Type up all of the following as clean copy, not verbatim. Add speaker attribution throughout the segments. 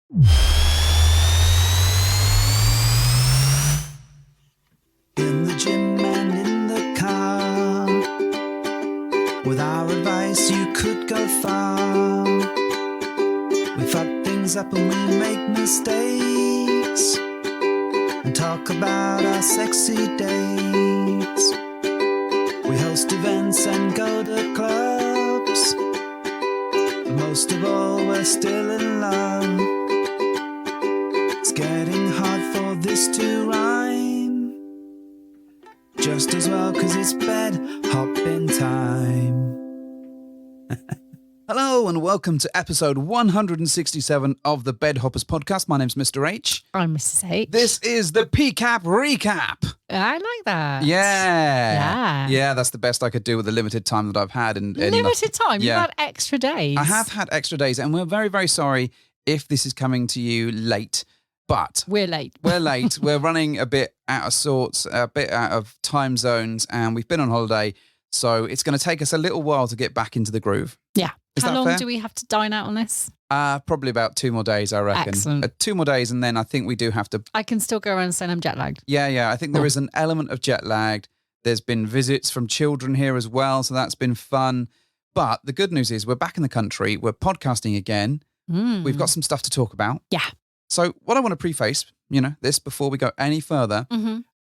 Speaker 1: In the gym and in the car, with our advice you could go far. We fuck things up and we make mistakes, and talk about our sexy dates. We host events and go to clubs, but most of all we're still in love. It's getting hard for this to rhyme, just as well cause it's bed hopping time. Hello and welcome to episode 167 of the Bed Hoppers podcast. My name's Mr. H.
Speaker 2: I'm Mrs. H.
Speaker 1: This is the PCAP recap.
Speaker 2: I like that.
Speaker 1: Yeah, that's the best I could do with the limited time that I've had.
Speaker 2: Limited time?
Speaker 1: Yeah.
Speaker 2: You've had extra days.
Speaker 1: I have had extra days, and we're very, very sorry if this is coming to you late. But
Speaker 2: we're late.
Speaker 1: We're late. We're running a bit out of sorts, a bit out of time zones, and we've been on holiday. So it's going to take us a little while to get back into the groove.
Speaker 2: Yeah.
Speaker 1: Is
Speaker 2: How
Speaker 1: that
Speaker 2: long
Speaker 1: fair?
Speaker 2: do we have to dine out on this?
Speaker 1: Probably about 2 more days, I reckon.
Speaker 2: Excellent.
Speaker 1: 2 more days, and then I think we do have to...
Speaker 2: I can still go around saying I'm jet lagged.
Speaker 1: Yeah. I think there is an element of jet lagged. There's been visits from children here as well, so that's been fun. But the good news is we're back in the country. We're podcasting again. We've got some stuff to talk about.
Speaker 2: Yeah.
Speaker 1: So what I want to preface, this before we go any further,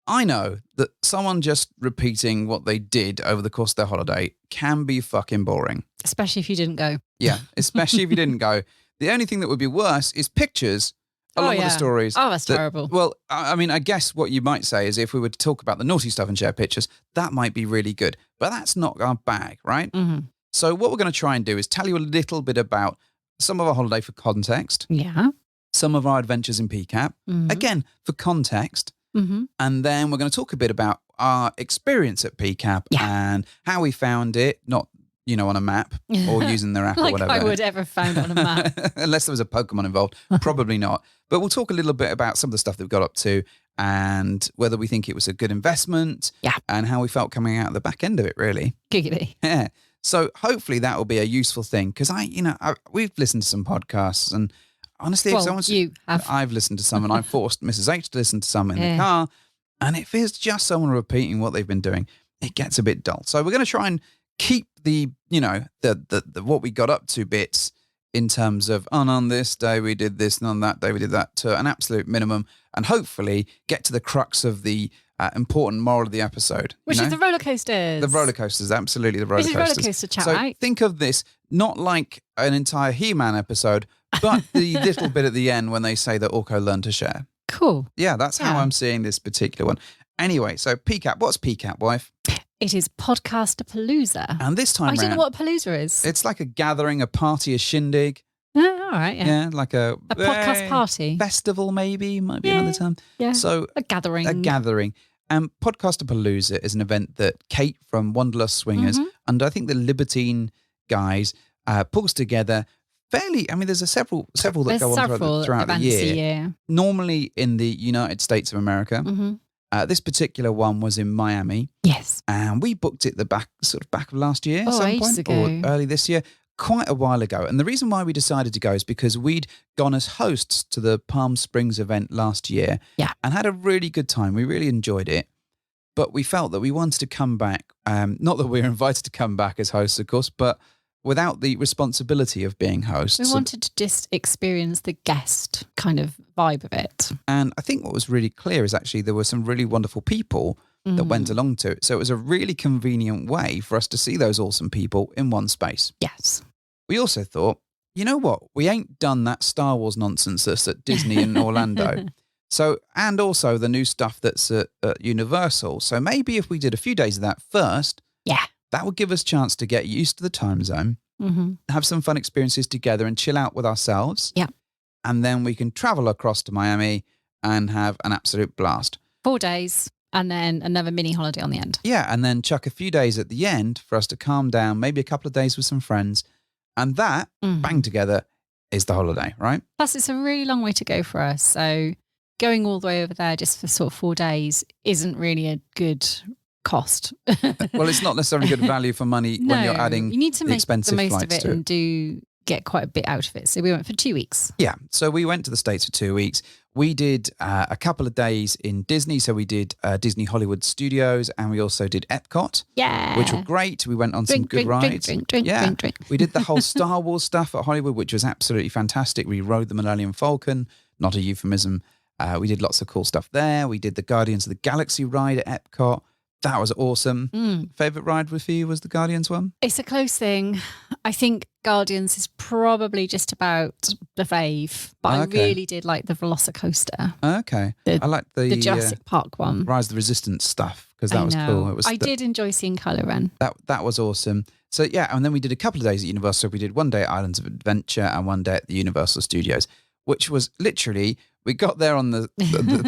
Speaker 1: I know that someone just repeating what they did over the course of their holiday can be fucking boring.
Speaker 2: Especially if you didn't go.
Speaker 1: Yeah, especially if you didn't go. The only thing that would be worse is pictures along with the stories.
Speaker 2: Oh, that's terrible.
Speaker 1: Well, I mean, I guess what you might say is if we were to talk about the naughty stuff and share pictures, that might be really good. But that's not our bag, right? So what we're going to try and do is tell you a little bit about some of our holiday for context.
Speaker 2: Yeah.
Speaker 1: Some of our adventures in PCAP. Again, for context. And then we're going to talk a bit about our experience at PCAP and how we found it, not, on a map or using their app or whatever.
Speaker 2: I would ever found on a map.
Speaker 1: Unless there was a Pokemon involved. Probably not. But we'll talk a little bit about some of the stuff that we got up to and whether we think it was a good investment and how we felt coming out of the back end of it, really.
Speaker 2: Giggity.
Speaker 1: Yeah. So hopefully that will be a useful thing because we've listened to some podcasts and honestly,
Speaker 2: you have.
Speaker 1: I've listened to some and I've forced Mrs. H to listen to some in the car. And if it's just someone repeating what they've been doing, it gets a bit dull. So we're going to try and keep the what we got up to bits in terms of, on this day we did this and on that day we did that to an absolute minimum and hopefully get to the crux of the important moral of the episode.
Speaker 2: Which is the roller coasters.
Speaker 1: The roller coasters, absolutely the roller coasters.
Speaker 2: This is roller coaster chat,
Speaker 1: so
Speaker 2: right?
Speaker 1: Think of this not like an entire He-Man episode, but the little bit at the end when they say that Orko learned to share.
Speaker 2: Cool.
Speaker 1: Yeah, that's how I'm seeing this particular one. Anyway, so PCAP, what's PCAP, wife?
Speaker 2: It is Podcaster-palooza.
Speaker 1: And this time
Speaker 2: I don't know what a palooza is.
Speaker 1: It's like a gathering, a party, a shindig.
Speaker 2: Oh, all right,
Speaker 1: Yeah, like a
Speaker 2: podcast party.
Speaker 1: Festival, maybe, might be another term.
Speaker 2: Yeah,
Speaker 1: so
Speaker 2: a gathering.
Speaker 1: Podcaster-palooza is an event that Kate from Wanderlust Swingers and I think the Libertine guys pulls together fairly, there's several that go on throughout the year. Normally in the United States of America. This particular one was in Miami.
Speaker 2: Yes.
Speaker 1: And we booked it back of last year at some
Speaker 2: ages
Speaker 1: point,
Speaker 2: ago.
Speaker 1: or early this year, quite a while ago. And the reason why we decided to go is because we'd gone as hosts to the Palm Springs event last year and had a really good time. We really enjoyed it. But we felt that we wanted to come back, not that we were invited to come back as hosts, of course, but without the responsibility of being hosts.
Speaker 2: We wanted to just experience the guest kind of vibe of it.
Speaker 1: And I think what was really clear is actually there were some really wonderful people that went along to it. So it was a really convenient way for us to see those awesome people in one space.
Speaker 2: Yes.
Speaker 1: We also thought, you know what? We ain't done that Star Wars nonsense that's at Disney in Orlando. So, and also the new stuff that's at Universal. So maybe if we did a few days of that first, that would give us a chance to get used to the time zone, have some fun experiences together and chill out with ourselves.
Speaker 2: Yeah.
Speaker 1: And then we can travel across to Miami and have an absolute blast.
Speaker 2: 4 days and then another mini holiday on the end.
Speaker 1: Yeah. And then chuck a few days at the end for us to calm down, maybe a couple of days with some friends. And that, bang together, is the holiday, right?
Speaker 2: Plus, it's a really long way to go for us. So going all the way over there just for sort of 4 days isn't really a good cost.
Speaker 1: Well, it's not necessarily good value for money when you're adding
Speaker 2: you need to make
Speaker 1: expensive
Speaker 2: the most of
Speaker 1: flights
Speaker 2: it
Speaker 1: to
Speaker 2: and do get quite a bit out of it. So we went for 2 weeks.
Speaker 3: Yeah. So we went to the States for 2 weeks. We did a couple of days in Disney. So we did Disney Hollywood Studios, and we also did Epcot.
Speaker 2: Yeah.
Speaker 3: Which were great. We went on some good rides.
Speaker 2: Drink.
Speaker 3: We did the whole Star Wars stuff at Hollywood, which was absolutely fantastic. We rode the Millennium Falcon, not a euphemism. We did lots of cool stuff there. We did the Guardians of the Galaxy ride at Epcot. That was awesome. Favorite ride for you was the Guardians one?
Speaker 2: It's a close thing. I think Guardians is probably just about the fave, but I really did like the Velocicoaster.
Speaker 3: Okay. I like the
Speaker 2: Jurassic Park one.
Speaker 3: Rise of the Resistance stuff, because that was cool.
Speaker 2: I did enjoy seeing Kylo Ren.
Speaker 3: That was awesome. So yeah, and then we did a couple of days at Universal. We did one day at Islands of Adventure and one day at the Universal Studios, which was literally, we got there on the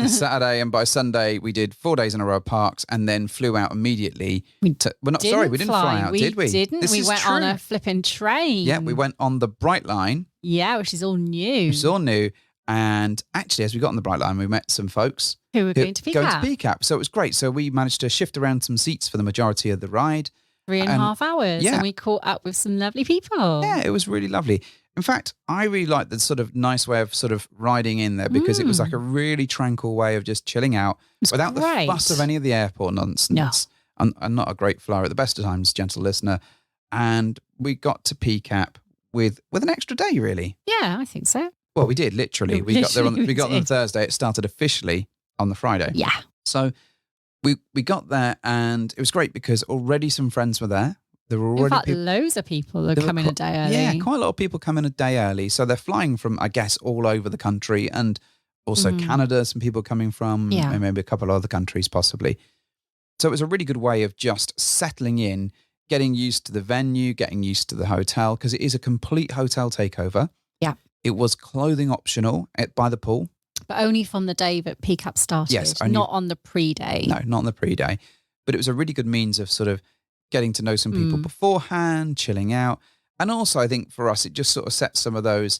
Speaker 3: Saturday, and by Sunday we did 4 days in a row of parks, and then flew out immediately. We didn't fly out, did we?
Speaker 2: Didn't. We went on a flipping train.
Speaker 3: Yeah, we went on the Bright Line.
Speaker 2: Yeah, which is all new.
Speaker 3: Which is all new. And actually, as we got on the Bright Line, we met some folks
Speaker 2: who were going to PCAP.
Speaker 3: So it was great. So we managed to shift around some seats for the majority of the ride.
Speaker 2: 3.5 hours.
Speaker 3: Yeah.
Speaker 2: And we caught up with some lovely people.
Speaker 3: Yeah, it was really lovely. In fact, I really liked the sort of nice way of sort of riding in there, because it was like a really tranquil way of just chilling out without the fuss of any of the airport nonsense. No. I'm not a great flyer at the best of times, gentle listener. And we got to PCAP with an extra day, really.
Speaker 2: Yeah, I think so.
Speaker 3: Well, we did, literally. We got there on the Thursday. It started officially on the Friday.
Speaker 2: Yeah.
Speaker 3: So we got there, and it was great because already some friends were there. There were already
Speaker 2: loads of people are coming a day early.
Speaker 3: Yeah, quite a lot of people coming a day early. So they're flying from, I guess, all over the country, and also Canada, some people coming from, and maybe a couple of other countries possibly. So it was a really good way of just settling in, getting used to the venue, getting used to the hotel, because it is a complete hotel takeover.
Speaker 2: Yeah.
Speaker 3: It was clothing optional by the pool.
Speaker 2: But only from the day that PCAP started, not on the pre-day.
Speaker 3: No, not on the pre-day. But it was a really good means of sort of getting to know some people beforehand, chilling out. And also, I think for us, it just sort of sets some of those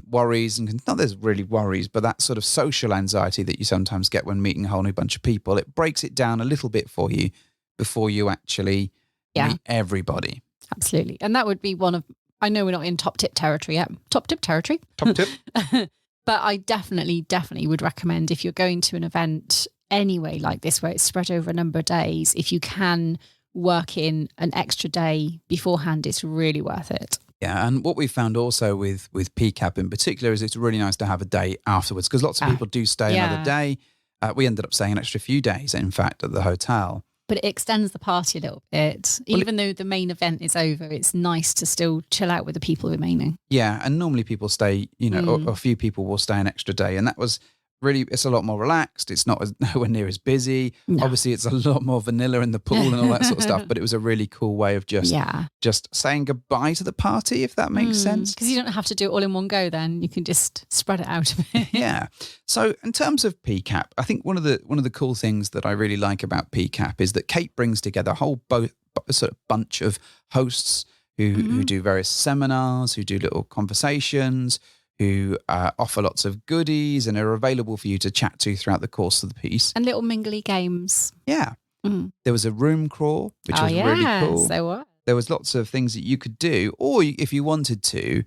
Speaker 3: worries, and not there's really worries, but that sort of social anxiety that you sometimes get when meeting a whole new bunch of people. It breaks it down a little bit for you before you actually meet everybody.
Speaker 2: Absolutely. And that would be one of, I know we're not in top tip territory yet. Top tip territory.
Speaker 3: Top tip.
Speaker 2: But I definitely would recommend, if you're going to an event anyway like this, where it's spread over a number of days, if you can work in an extra day beforehand, it's really worth it.
Speaker 3: Yeah, and what we found also with PCAP in particular is it's really nice to have a day afterwards, because lots of people do stay another day. We ended up staying an extra few days, in fact, at the hotel.
Speaker 2: But it extends the party a little bit. Even though the main event is over, it's nice to still chill out with the people remaining.
Speaker 3: Yeah, and normally people stay, or a few people will stay an extra day, and that was really, it's a lot more relaxed. It's nowhere near as busy. No. Obviously, it's a lot more vanilla in the pool and all that sort of stuff. But it was a really cool way of just saying goodbye to the party, if that makes sense.
Speaker 2: Because you don't have to do it all in one go. Then you can just spread it out a bit.
Speaker 3: Yeah. So in terms of PCAP, I think one of the cool things that I really like about PCAP is that Kate brings together a whole sort of bunch of hosts who do various seminars, who do little conversations, who offer lots of goodies and are available for you to chat to throughout the course of the piece.
Speaker 2: And little mingly games.
Speaker 3: Yeah. There was a room crawl, which was really cool.
Speaker 2: So what?
Speaker 3: There was lots of things that you could do, or if you wanted to,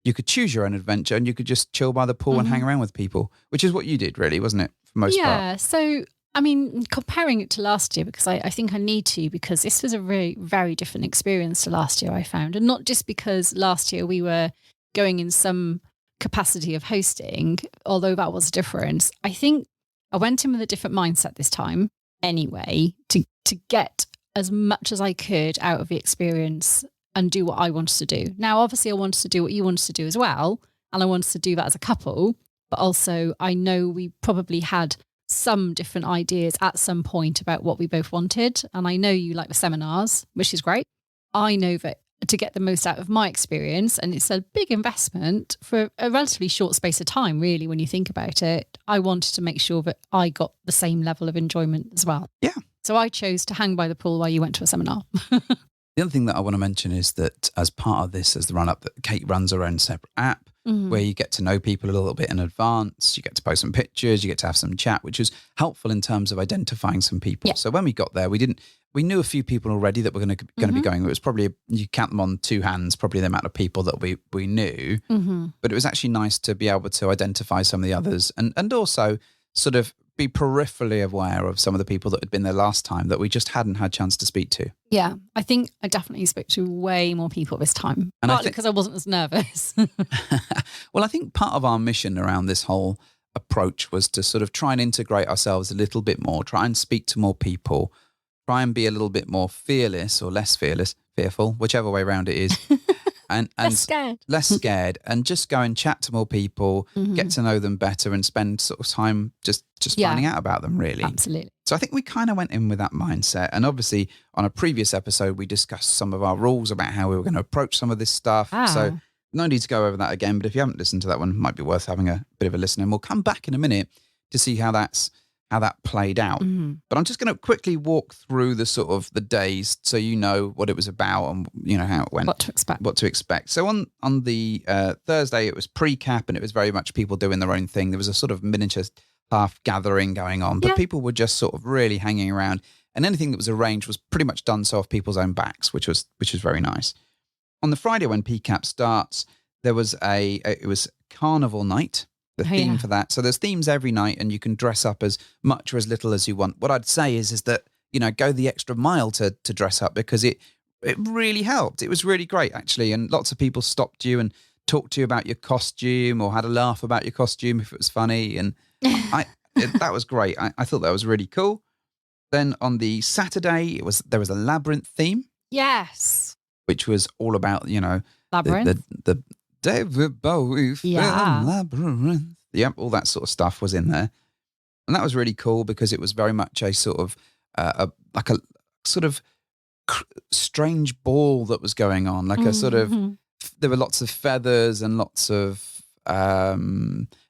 Speaker 3: you could choose your own adventure and you could just chill by the pool and hang around with people, which is what you did really, wasn't it, for most part?
Speaker 2: Yeah, so I mean, comparing it to last year, because I think I need to, because this was a very, very different experience to last year, I found. And not just because last year we were going in some capacity of hosting, although that was a difference. I think I went in with a different mindset this time anyway, to get as much as I could out of the experience and do what I wanted to do. Now, obviously I wanted to do what you wanted to do as well, and I wanted to do that as a couple, but also I know we probably had some different ideas at some point about what we both wanted. And I know you like the seminars, which is great. I know that to get the most out of my experience, and it's a big investment for a relatively short space of time, really, when you think about it, I wanted to make sure that I got the same level of enjoyment as well.
Speaker 3: Yeah.
Speaker 2: So I chose to hang by the pool while you went to a seminar.
Speaker 3: The other thing that I want to mention is that as part of this, as the run-up, that Kate runs her own separate app where you get to know people a little bit in advance. You get to post some pictures, you get to have some chat, which was helpful in terms of identifying some people. Yeah. So when we got there, we didn't we knew a few people already that were going to be going. It was probably, you count them on two hands, probably the amount of people that we knew. But it was actually nice to be able to identify some of the others and also sort of be peripherally aware of some of the people that had been there last time that we just hadn't had a chance to speak to.
Speaker 2: Yeah, I think I definitely spoke to way more people this time.
Speaker 3: And
Speaker 2: Partly because I wasn't as nervous.
Speaker 3: Well, I think part of our mission around this whole approach was to sort of try and integrate ourselves a little bit more, try and speak to more people, try and be a little bit more fearless or less fearful, whichever way around it is. And less scared, and just go and chat to more people, get to know them better, and spend sort of time just finding out about them, really.
Speaker 2: Absolutely.
Speaker 3: So I think we kind of went in with that mindset. And obviously, on a previous episode, we discussed some of our rules about how we were going to approach some of this stuff. So no need to go over that again. But if you haven't listened to that one, it might be worth having a bit of a listen. And we'll come back in a minute to see how that played out. But I'm just going to quickly walk through the sort of the days so you know what it was about and you know how it went.
Speaker 2: What to expect.
Speaker 3: So on the Thursday, it was pre-cap, and it was very much people doing their own thing. There was a sort of miniature half gathering going on, but people were just sort of really hanging around, and anything that was arranged was pretty much done so off people's own backs, which was very nice. On the Friday when PCAP starts, there was it was carnival night. The theme for that. So there's themes every night, and you can dress up as much or as little as you want. What I'd say is that, you know, go the extra mile to dress up, because it really helped. It was really great, actually. And lots of people stopped you and talked to you about your costume or had a laugh about your costume if it was funny. And that was great. I thought that was really cool. Then on the Saturday, there was a labyrinth theme.
Speaker 2: Yes.
Speaker 3: Which was all about, you know,
Speaker 2: Labyrinth.
Speaker 3: the David Bowie film Labyrinth. Yep, all that sort of stuff was in there. And that was really cool because it was very much a sort of, like a sort of strange ball that was going on. Like a sort of, there were lots of feathers and lots of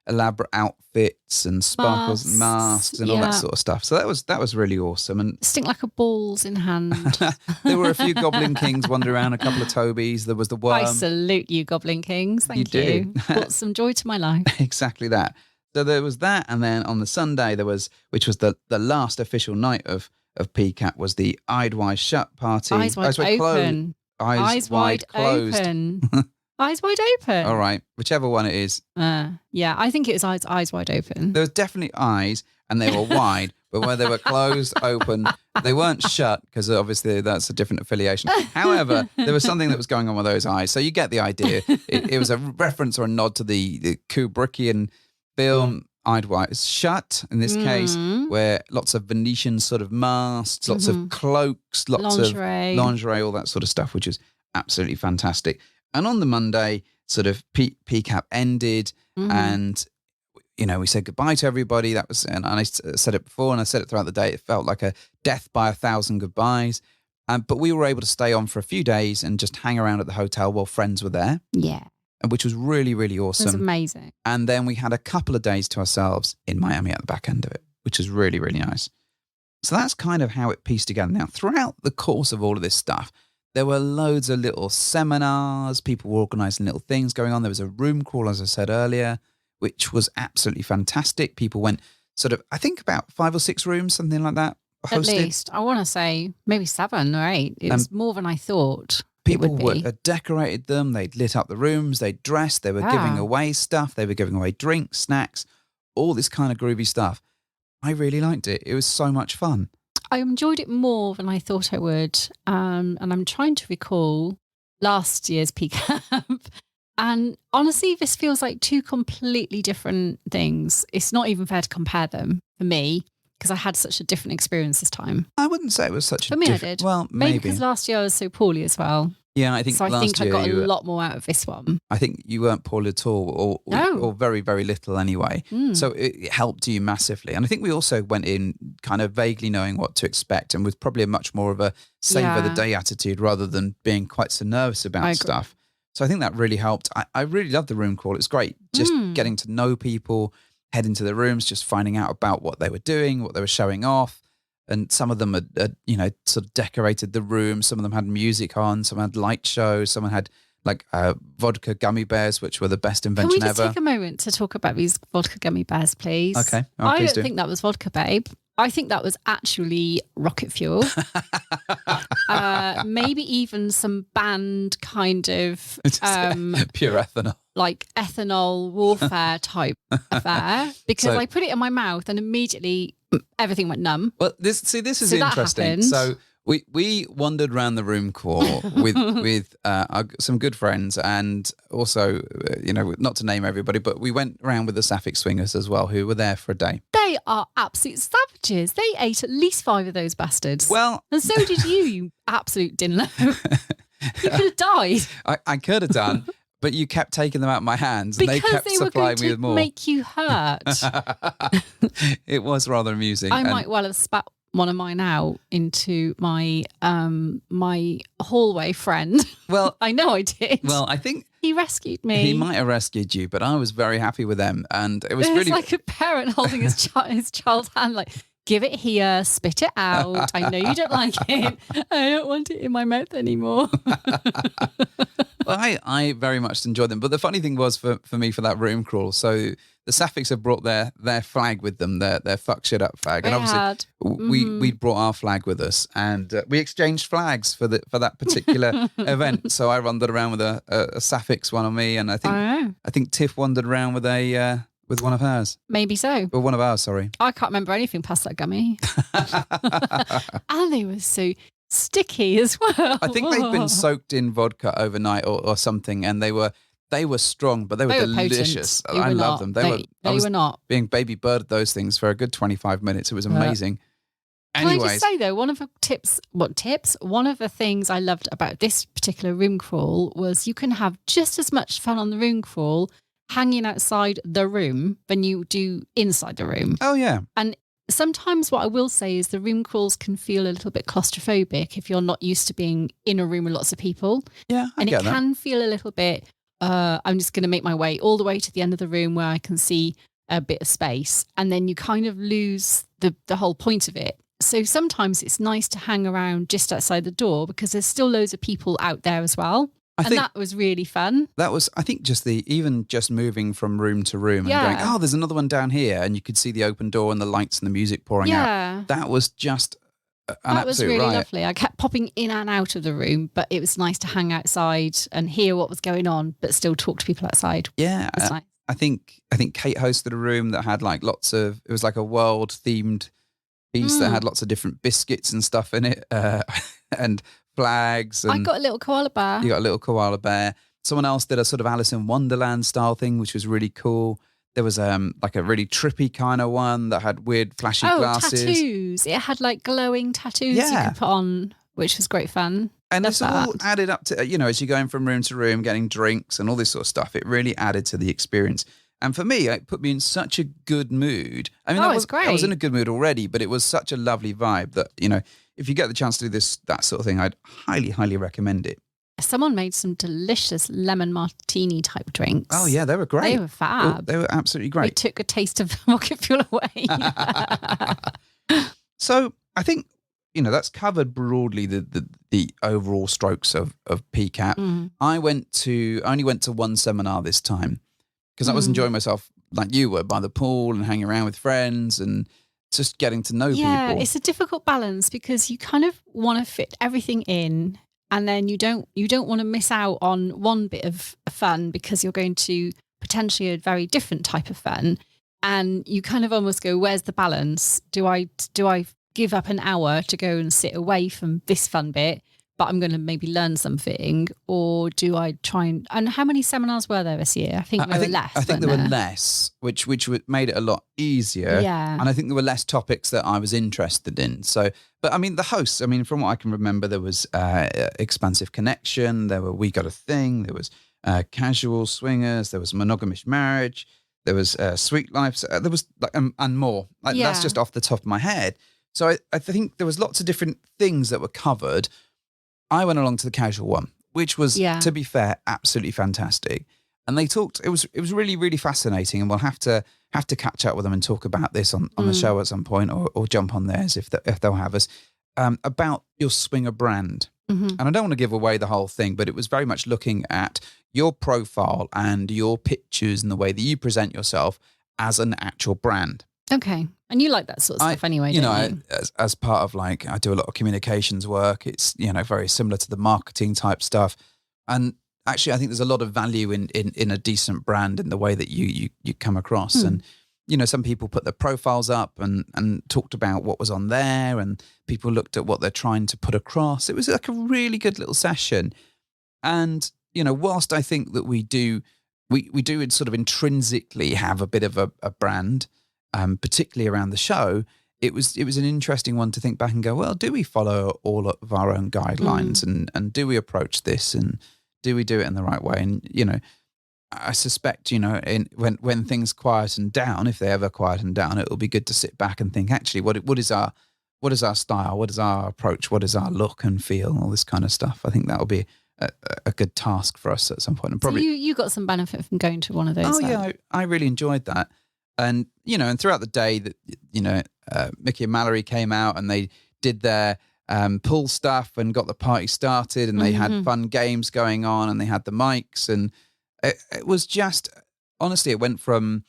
Speaker 3: elaborate outfits and sparkles and masks and all that sort of stuff. So that was really awesome. And
Speaker 2: distinct like a balls in hand.
Speaker 3: There were a few Goblin Kings wandering around, a couple of Tobys. There was the worm.
Speaker 2: I salute you, Goblin Kings. Thank you. Brought some joy to my life.
Speaker 3: Exactly that. So there was that, and then on the Sunday which was the last official night of PCAP, was the Eyed Wide Shut party.
Speaker 2: Eyes wide open.
Speaker 3: Eyes wide closed.
Speaker 2: Open. Eyes wide open.
Speaker 3: All right, whichever one it is.
Speaker 2: Yeah, I think it was eyes wide open.
Speaker 3: There was definitely eyes, and they were wide, but where they were closed, open, they weren't shut, because obviously that's a different affiliation. However, there was something that was going on with those eyes, so you get the idea. It was a reference or a nod to the Kubrickian film Eyed Wide Shut, in this case, where lots of Venetian sort of masks, lots of cloaks, lots of lingerie, all that sort of stuff, which is absolutely fantastic. And on the Monday, sort of PCAP ended, and you know, we said goodbye to everybody. That was, and I said it before, and I said it throughout the day. It felt like a death by 1,000 goodbyes. But we were able to stay on for a few days and just hang around at the hotel while friends were there.
Speaker 2: Yeah,
Speaker 3: and which was really, really awesome.
Speaker 2: It was amazing.
Speaker 3: And then we had a couple of days to ourselves in Miami at the back end of it, which was really, really nice. So that's kind of how it pieced together. Now, throughout the course of all of this stuff, there were loads of little seminars, people were organising little things going on. There was a room crawl, as I said earlier, which was absolutely fantastic. People went sort of, I think about 5 or 6 rooms, something like that, hosted.
Speaker 2: At least. I want to say maybe 7 or 8. It was more than I thought.
Speaker 3: People had decorated them, they'd lit up the rooms, they'd dressed, they were giving away stuff, they were giving away drinks, snacks, all this kind of groovy stuff. I really liked it. It was so much fun.
Speaker 2: I enjoyed it more than I thought I would. And I'm trying to recall last year's PCAP. And honestly, this feels like 2 completely different things. It's not even fair to compare them for me, because I had such a different experience this time.
Speaker 3: I wouldn't say it was such a
Speaker 2: different...
Speaker 3: different...
Speaker 2: For me, I did.
Speaker 3: Well,
Speaker 2: maybe because last year I was so poorly as well.
Speaker 3: Yeah, I think
Speaker 2: so.
Speaker 3: I
Speaker 2: got a lot more out of this one.
Speaker 3: I think you weren't poorly at all, or very, very little anyway. So it helped you massively. And I think we also went in kind of vaguely knowing what to expect, and with probably a much more of a savour the day attitude rather than being quite so nervous about stuff. So I think that really helped. I really loved the room crawl. It was great, just getting to know people, head into the rooms, just finding out about what they were doing, what they were showing off. And some of them had, sort of decorated the room. Some of them had music on. Some had light shows. Someone had like vodka gummy bears, which were the best invention ever.
Speaker 2: Can we just take a moment to talk about these vodka gummy bears, please?
Speaker 3: Okay.
Speaker 2: I don't think that was vodka, babe. I think that was actually rocket fuel. Maybe even some banned kind of
Speaker 3: pure ethanol.
Speaker 2: like ethanol warfare type affair, because I put it in my mouth and immediately everything went numb.
Speaker 3: Well, this is
Speaker 2: So that
Speaker 3: interesting.
Speaker 2: happened.
Speaker 3: So we wandered around the room core with some good friends, and also not to name everybody, but we went around with the Sapphic Swingers as well, who were there for a day.
Speaker 2: They are absolute savages. They ate at least 5 of those bastards.
Speaker 3: Well,
Speaker 2: and so did you absolute dinlo. You could have died.
Speaker 3: I could have done. But you kept taking them out of my hands, and
Speaker 2: because
Speaker 3: they kept
Speaker 2: they were
Speaker 3: supplying
Speaker 2: going
Speaker 3: me with more.
Speaker 2: Make you hurt.
Speaker 3: It was rather amusing.
Speaker 2: I might well have spat one of mine out into my my hallway friend.
Speaker 3: Well,
Speaker 2: I know I did.
Speaker 3: Well, I think
Speaker 2: he rescued me.
Speaker 3: He might have rescued you, but I was very happy with them, and it was
Speaker 2: It's
Speaker 3: really
Speaker 2: like a parent holding his child's hand, like, give it here, spit it out. I know you don't like it. I don't want it in my mouth anymore.
Speaker 3: Well, I very much enjoyed them. But the funny thing was for me for that room crawl, so the Sapphics have brought their flag with them, their fuck shit up flag. And obviously we brought our flag with us, and we exchanged flags for that particular event. So I wandered around with a Sapphics one on me, and I think Tiff wandered around with with one of hers.
Speaker 2: Maybe so.
Speaker 3: Well, one of ours, sorry.
Speaker 2: I can't remember anything past that gummy. And they were so sticky as well.
Speaker 3: I think they'd been soaked in vodka overnight or something, and they were strong, but they were delicious. I love them. They were not being baby bird those things for a good 25 minutes. It was amazing. Anyways,
Speaker 2: can I just say though, one of the one of the things I loved about this particular room crawl was you can have just as much fun on the room crawl hanging outside the room than you do inside the room.
Speaker 3: Oh yeah.
Speaker 2: And sometimes what I will say is the room crawls can feel a little bit claustrophobic if you're not used to being in a room with lots of people.
Speaker 3: Yeah,
Speaker 2: and it can feel a little bit, I'm just going to make my way all the way to the end of the room where I can see a bit of space. And then you kind of lose the whole point of it. So sometimes it's nice to hang around just outside the door because there's still loads of people out there as well. And that was really fun.
Speaker 3: That was, I think, just moving from room to room and going, oh, there's another one down here. And you could see the open door and the lights and the music pouring out. That was just an absolute
Speaker 2: That was really
Speaker 3: riot.
Speaker 2: lovely. I kept popping in and out of the room, but it was nice to hang outside and hear what was going on, but still talk to people outside.
Speaker 3: Yeah.
Speaker 2: It was nice.
Speaker 3: I think Kate hosted a room that had like it was like a world themed piece that had lots of different biscuits and stuff in it and flags. And
Speaker 2: I got a little koala bear.
Speaker 3: You got a little koala bear. Someone else did a sort of Alice in Wonderland style thing, which was really cool. There was like a really trippy kind of one that had weird flashy glasses.
Speaker 2: Tattoos. It had like glowing tattoos you could put on, which was great fun.
Speaker 3: And it's all added up to, as you're going from room to room, getting drinks and all this sort of stuff, it really added to the experience. And for me, it put me in such a good mood. I mean,
Speaker 2: was great.
Speaker 3: I was in a good mood already, but it was such a lovely vibe that, if you get the chance to do that sort of thing, I'd highly, highly recommend it.
Speaker 2: Someone made some delicious lemon martini type drinks.
Speaker 3: Oh, yeah, they were great.
Speaker 2: They were fab.
Speaker 3: Oh, they were absolutely great.
Speaker 2: They took a taste of rocket fuel away.
Speaker 3: So I think, that's covered broadly the overall strokes of PCAP. I only went to one seminar this time because I was enjoying myself like you were by the pool and hanging around with friends and just getting to know people.
Speaker 2: Yeah, it's a difficult balance because you kind of want to fit everything in, and then you don't want to miss out on one bit of fun because you're going to potentially a very different type of fun, and you kind of almost go, where's the balance? Do I give up an hour to go and sit away from this fun bit, but I'm going to maybe learn something, or do I try and how many seminars were there this year? I think there were less.
Speaker 3: I think there were less, which made it a lot easier.
Speaker 2: Yeah.
Speaker 3: And I think there were less topics that I was interested in. So, but I mean, the hosts, from what I can remember, there was Expansive Connection, there were We Got a Thing, there was Casual Swingers, there was Monogamish Marriage, there was Sweet Life, there was like, and more. That's just off the top of my head. So I think there was lots of different things that were covered. I went along to the casual one, which was, to be fair, absolutely fantastic. And they talked. It was really, really fascinating. And we'll have to catch up with them and talk about this on the show at some point, or jump on theirs if they'll have us, about your swinger brand. And I don't want to give away the whole thing, but it was very much looking at your profile and your pictures and the way that you present yourself as an actual brand.
Speaker 2: Okay. And you like that sort of stuff anyway, don't you?
Speaker 3: As part of like, I do a lot of communications work. It's, very similar to the marketing type stuff. And actually, I think there's a lot of value in a decent brand in the way that you come across. And, some people put their profiles up and talked about what was on there, and people looked at what they're trying to put across. It was like a really good little session. And, whilst I think that we do sort of intrinsically have a bit of a brand, particularly around the show, it was an interesting one to think back and go, well, do we follow all of our own guidelines and do we approach this and do we do it in the right way? And, I suspect, when things quieten down, if they ever quieten down, it will be good to sit back and think, actually, what is our style? What is our approach? What is our look and feel? All this kind of stuff. I think that will be a good task for us at some point. And probably
Speaker 2: so you got some benefit from going to one of those.
Speaker 3: Oh, yeah, I really enjoyed that. And, and throughout the day that, Mickey and Mallory came out and they did their pool stuff and got the party started, and they had fun games going on, and they had the mics, and it was just, honestly, it went from,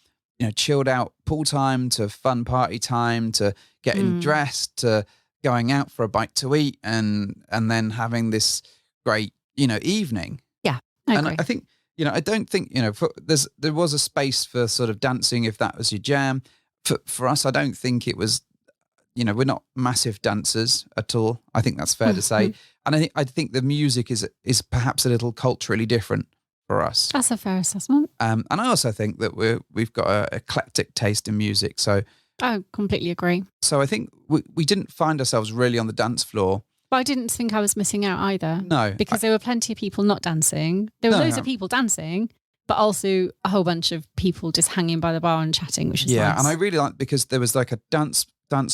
Speaker 3: chilled out pool time to fun party time to getting dressed to going out for a bite to eat and then having this great, evening.
Speaker 2: Yeah, I agree.
Speaker 3: And I think, I don't think, there was a space for sort of dancing if that was your jam. For us, I don't think it was, we're not massive dancers at all. I think that's fair to say. And I think the music is perhaps a little culturally different for us.
Speaker 2: That's a fair assessment.
Speaker 3: And I also think that we've got an eclectic taste in music. So
Speaker 2: I completely agree.
Speaker 3: So I think we didn't find ourselves really on the dance floor.
Speaker 2: But I didn't think I was missing out either.
Speaker 3: No.
Speaker 2: Because there were plenty of people not dancing. There were loads of people dancing, but also a whole bunch of people just hanging by the bar and chatting, which is nice.
Speaker 3: And I really liked, because there was like a dance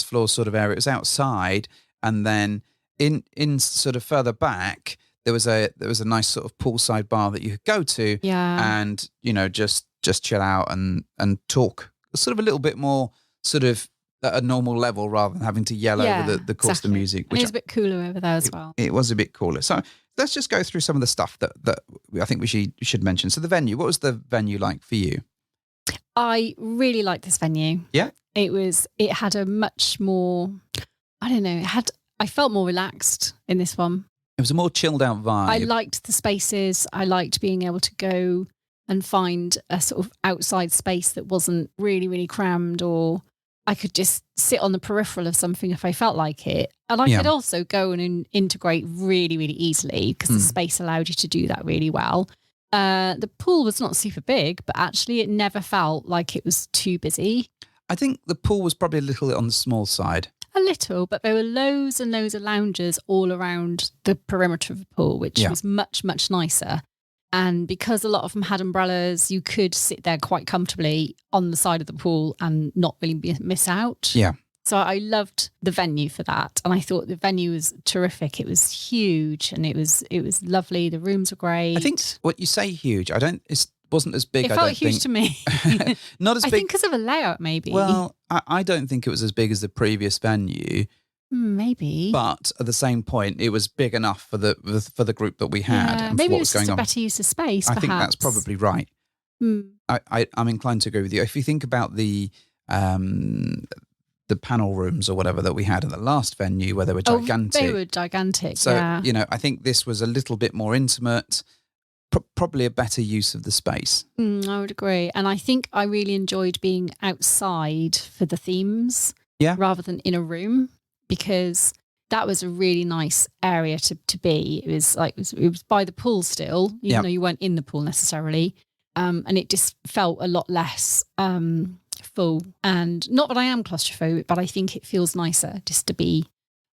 Speaker 3: floor sort of area. It was outside, and then in sort of further back, there was a nice sort of poolside bar that you could go to, and just chill out and talk sort of a little bit more sort of at a normal level rather than having to yell over the course of the music.
Speaker 2: Which it was a bit cooler over there as well.
Speaker 3: It was a bit cooler. So let's just go through some of the stuff that I think we should mention. So the venue, what was the venue like for you?
Speaker 2: I really liked this venue.
Speaker 3: Yeah.
Speaker 2: It had a much more, I don't know, I felt more relaxed in this one.
Speaker 3: It was a more chilled out vibe.
Speaker 2: I liked the spaces. I liked being able to go and find a sort of outside space that wasn't really, really crammed, or I could just sit on the peripheral of something if I felt like it. And I could also go and integrate really, really easily, because the space allowed you to do that really well. The pool was not super big, but actually it never felt like it was too busy.
Speaker 3: I think the pool was probably a little on the small side.
Speaker 2: A little, but there were loads and loads of lounges all around the perimeter of the pool, which was much, much nicer. And because a lot of them had umbrellas, you could sit there quite comfortably on the side of the pool and not really miss out.
Speaker 3: Yeah.
Speaker 2: So I loved the venue for that. And I thought the venue was terrific. It was huge and it was lovely. The rooms were great.
Speaker 3: I think what you say huge, it wasn't as big.
Speaker 2: It felt huge to me.
Speaker 3: Not as big.
Speaker 2: I think because of the layout, maybe.
Speaker 3: Well, I don't think it was as big as the previous venue.
Speaker 2: Maybe.
Speaker 3: But at the same point, it was big enough for the group that we had.
Speaker 2: Yeah,
Speaker 3: and
Speaker 2: maybe
Speaker 3: for
Speaker 2: it was just a better use of space,
Speaker 3: I think that's probably right. I'm inclined to agree with you. If you think about the panel rooms or whatever that we had at the last venue, where they were gigantic.
Speaker 2: They were gigantic,
Speaker 3: so, I think this was a little bit more intimate, probably a better use of the space.
Speaker 2: I would agree. And I think I really enjoyed being outside for the themes rather than in a room, because that was a really nice area to be. It was like it was by the pool still, even though you weren't in the pool necessarily. And it just felt a lot less full. And not that I am claustrophobic, but I think it feels nicer just to be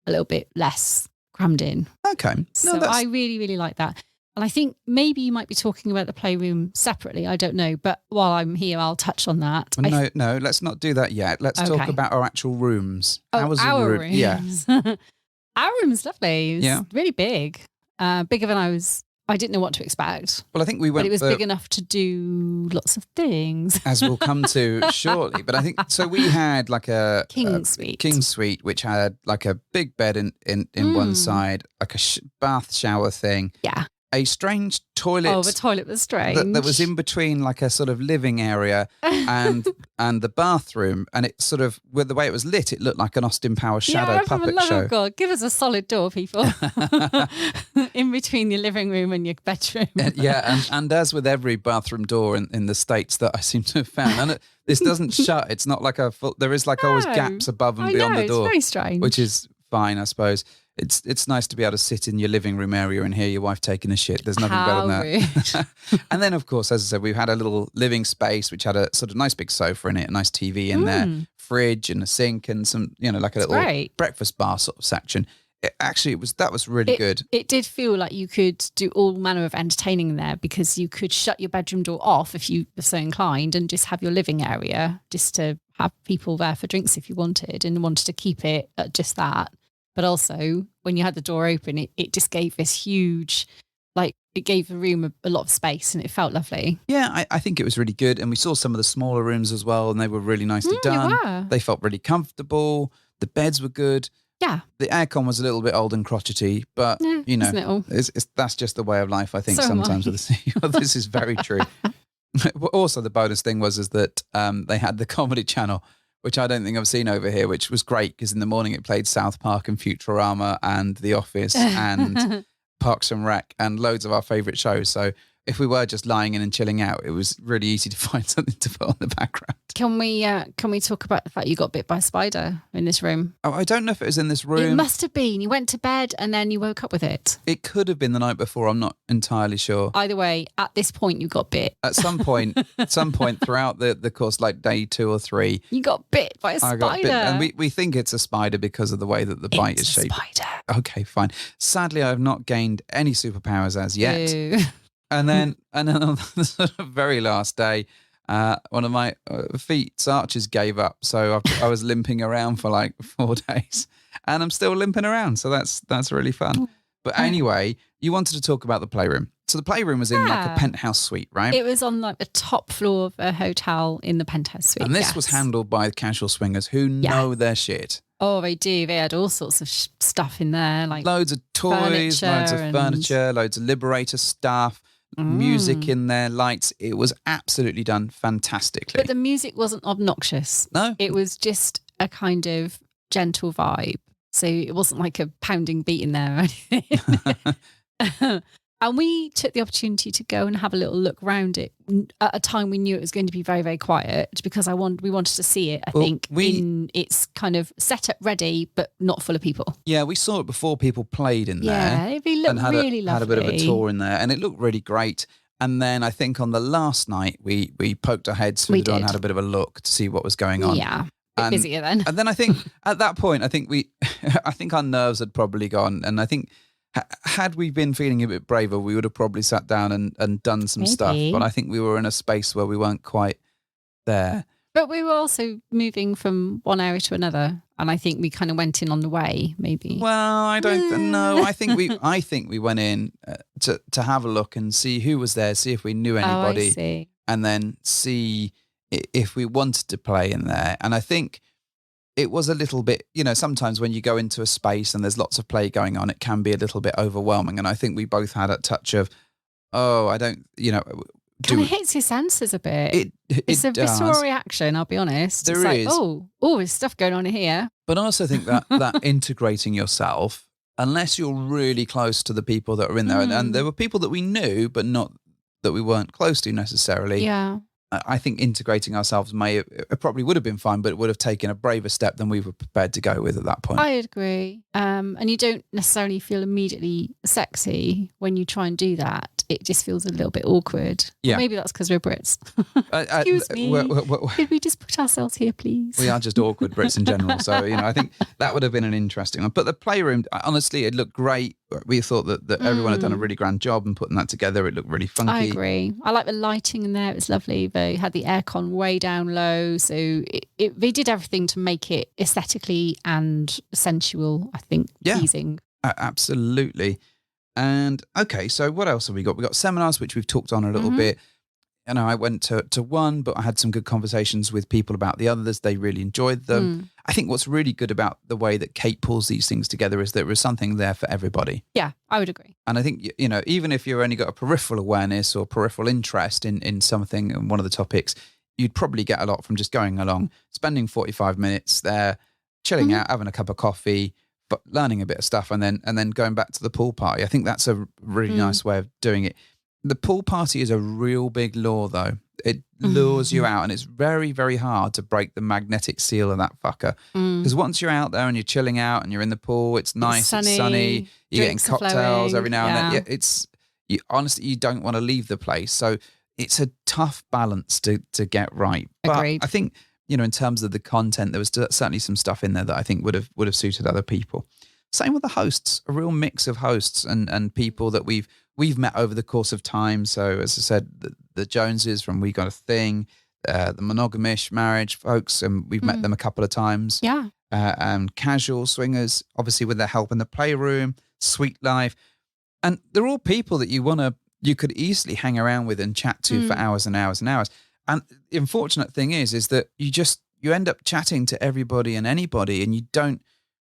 Speaker 2: a little bit less crammed in.
Speaker 3: Okay.
Speaker 2: So I really, really like that. And I think maybe you might be talking about the playroom separately. I don't know. But while I'm here, I'll touch on that.
Speaker 3: No, let's not do that yet. Let's talk about our actual rooms.
Speaker 2: How was our room? Yeah. Our room's lovely. It was really big. Bigger than I didn't know what to expect.
Speaker 3: Well, I think we went.
Speaker 2: But it was big enough to do lots of things.
Speaker 3: As we'll come to shortly. But I think, so we had like a
Speaker 2: King suite.
Speaker 3: King suite, which had like a big bed in one side, like a bath shower thing.
Speaker 2: Yeah.
Speaker 3: a strange toilet.
Speaker 2: Oh, the toilet was strange.
Speaker 3: That was in between like a sort of living area and the bathroom, and it sort of, with the way it was lit, it looked like an Austin Powers shadow
Speaker 2: for the
Speaker 3: puppet
Speaker 2: love
Speaker 3: show.
Speaker 2: of God, give us a solid door, people. In between your living room and your bedroom.
Speaker 3: Yeah, and as with every bathroom door in the States that I seem to have found, and this doesn't shut. It's not like a full, there is like always gaps above and beyond the door.
Speaker 2: It's very strange.
Speaker 3: Which is fine, I suppose. It's nice to be able to sit in your living room area and hear your wife taking a shit. There's nothing better than that. And then, of course, as I said, we've had a little living space which had a sort of nice big sofa in it, a nice TV in there, fridge and a sink and some, like a little breakfast bar sort of section. That was really good.
Speaker 2: It did feel like you could do all manner of entertaining in there, because you could shut your bedroom door off if you were so inclined and just have your living area just to have people there for drinks if you wanted and wanted to keep it at just that. But also, when you had the door open, it just gave this huge, it gave the room a lot of space, and it felt lovely.
Speaker 3: Yeah, I think it was really good. And we saw some of the smaller rooms as well, and they were really nicely done. They felt really comfortable. The beds were good.
Speaker 2: Yeah.
Speaker 3: The aircon was a little bit old and crotchety, but, that's just the way of life, I think, sometimes with the sea. This is very true. Also, the bonus thing is that they had the Comedy Channel, which I don't think I've seen over here, which was great because in the morning it played South Park and Futurama and The Office and Parks and Rec and loads of our favourite shows. So if we were just lying in and chilling out, it was really easy to find something to put on the background.
Speaker 2: Can we talk about the fact you got bit by a spider in this room?
Speaker 3: Oh, I don't know if it was in this room.
Speaker 2: It must have been. You went to bed and then you woke up with it.
Speaker 3: It could have been the night before. I'm not entirely sure.
Speaker 2: Either way, at this point, you got bit.
Speaker 3: At some point throughout the course, like day 2 or 3,
Speaker 2: you got bit by a spider. I got bit,
Speaker 3: and we think it's a spider because of the way that the bite is shaped.
Speaker 2: Spider.
Speaker 3: Okay, fine. Sadly, I have not gained any superpowers as yet.
Speaker 2: Ew.
Speaker 3: And then on the sort of very last day, one of my feet's arches gave up, so I was limping around for like 4 days, and I'm still limping around. So that's really fun. But anyway, you wanted to talk about the playroom. So the playroom was in like a penthouse suite, right?
Speaker 2: It was on like the top floor of a hotel in the penthouse suite.
Speaker 3: And this was handled by casual swingers who know their shit.
Speaker 2: Oh, they do. They had all sorts of stuff in there, like
Speaker 3: loads of toys, loads of furniture, loads of Liberator stuff. Music in there, lights. It was absolutely done fantastically.
Speaker 2: But the music wasn't obnoxious.
Speaker 3: No.
Speaker 2: It was just a kind of gentle vibe. So it wasn't like a pounding beat in there or anything. And we took the opportunity to go and have a little look around it at a time we knew it was going to be very, very quiet, because we wanted to see it, I think, in its kind of setup ready, but not full of people.
Speaker 3: Yeah, we saw it before people played in there.
Speaker 2: Yeah, it looked really lovely.
Speaker 3: Had a bit of a tour in there, and it looked really great. And then I think on the last night, we poked our heads through the door and had a bit of a look to see what was going on.
Speaker 2: Yeah. Busier then.
Speaker 3: And then I think at that point, I think our nerves had probably gone. And I think had we been feeling a bit braver, we would have probably sat down and done some stuff. But I think we were in a space where we weren't quite there.
Speaker 2: But we were also moving from one area to another, and I think we kind of went in on the way, maybe.
Speaker 3: Well, I don't know. I think we went in to have a look and see who was there, see if we knew anybody,
Speaker 2: I see.
Speaker 3: And then see if we wanted to play in there. And I think it was a little bit, sometimes when you go into a space and there's lots of play going on, it can be a little bit overwhelming. And I think we both had a touch of, I don't,
Speaker 2: kind of hits your senses a bit. It's a visceral reaction, I'll be honest.
Speaker 3: There is.
Speaker 2: Like, there's stuff going on in here.
Speaker 3: But I also think that integrating yourself, unless you're really close to the people that are in there, and there were people that we knew, but not that we weren't close to necessarily.
Speaker 2: Yeah.
Speaker 3: I think integrating ourselves probably would have been fine, but it would have taken a braver step than we were prepared to go with at that point.
Speaker 2: I agree. And you don't necessarily feel immediately sexy when you try and do that. It just feels a little bit awkward.
Speaker 3: Yeah.
Speaker 2: Or maybe that's because we're Brits. Excuse me. Could we just put ourselves here, please?
Speaker 3: We are just awkward Brits in general. So, I think that would have been an interesting one. But the playroom, honestly, it looked great. We thought that everyone had done a really grand job in putting that together. It looked really funky.
Speaker 2: I agree. I like the lighting in there. It was lovely. They had the aircon way down low. So they did everything to make it aesthetically and sensual, I think, pleasing.
Speaker 3: Absolutely. And okay, so what else have we got? We got seminars, which we've talked on a little bit. I went to one, but I had some good conversations with people about the others. They really enjoyed them. I think what's really good about the way that Kate pulls these things together is there is something there for everybody.
Speaker 2: Yeah, I would agree.
Speaker 3: And I think, even if you've only got a peripheral awareness or peripheral interest in something and one of the topics, you'd probably get a lot from just going along, spending 45 minutes there, chilling out, having a cup of coffee, but learning a bit of stuff, and then going back to the pool party. I think that's a really nice way of doing it. The pool party is a real big lure, though. It lures you out, and it's very, very hard to break the magnetic seal of that fucker. Because once you're out there and you're chilling out and you're in the pool, it's nice, it's sunny, you're getting cocktails every now and then. Honestly, you don't want to leave the place. So it's a tough balance to get right. But
Speaker 2: Agreed.
Speaker 3: I think, in terms of the content, there was certainly some stuff in there that I think would have suited other people. Same with the hosts, a real mix of hosts and people that we've met over the course of time. So as I said, the Joneses from We Got a Thing, the monogamish marriage folks, and we've met them a couple of times.
Speaker 2: Yeah.
Speaker 3: Casual swingers, obviously with their help in the playroom, Sweet Life. And they're all people that you could easily hang around with and chat to for hours and hours and hours. And the unfortunate thing is that you end up chatting to everybody and anybody, and you don't,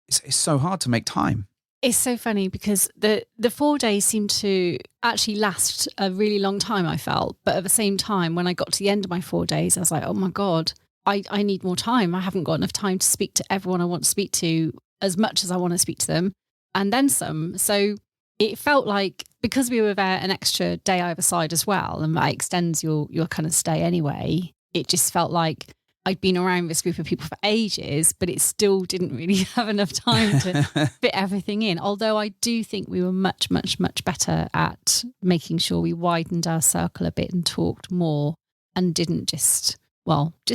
Speaker 3: it's so hard to make time.
Speaker 2: It's so funny because the 4 days seemed to actually last a really long time, I felt. But at the same time, when I got to the end of my 4 days, I was like, oh my God, I need more time. I haven't got enough time to speak to everyone I want to speak to as much as I want to speak to them, and then some. So it felt like, because we were there an extra day either side as well, and that extends your kind of stay anyway, it just felt like I'd been around this group of people for ages, but it still didn't really have enough time to fit everything in. Although I do think we were much, much, much better at making sure we widened our circle a bit and talked more and didn't just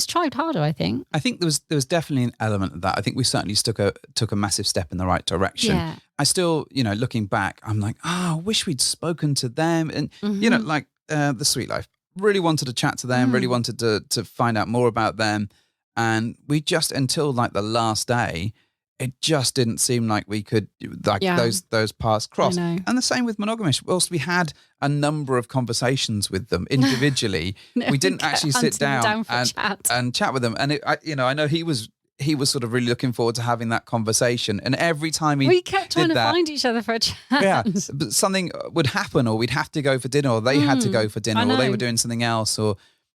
Speaker 2: tried harder, I think.
Speaker 3: I think there was definitely an element of that. I think we certainly took a massive step in the right direction.
Speaker 2: Yeah.
Speaker 3: I still, looking back, I'm like, I wish we'd spoken to them. And, like the Sweet Life. Really wanted to chat to them, really wanted to find out more about them. And we just, until like the last day, it just didn't seem like we could, those paths cross. And the same with monogamish. Whilst we had a number of conversations with them individually, we didn't actually sit down and chat with them. And I know he was sort of really looking forward to having that conversation. And every time we
Speaker 2: kept trying to find each other for a chat.
Speaker 3: Yeah, but something would happen, or we'd have to go for dinner, or they had to go for dinner, or they were doing something else. So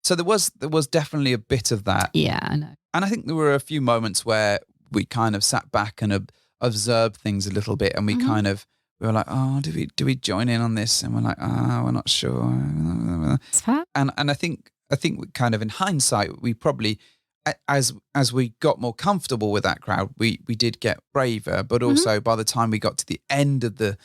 Speaker 3: there was definitely a bit of that.
Speaker 2: Yeah, I know.
Speaker 3: And I think there were a few moments where we kind of sat back and observed things a little bit, and we were like, oh, do we join in on this? And we're like, we're not sure. And I think we kind of, in hindsight, we probably, as we got more comfortable with that crowd, we did get braver. But also, by the time we got to the end of the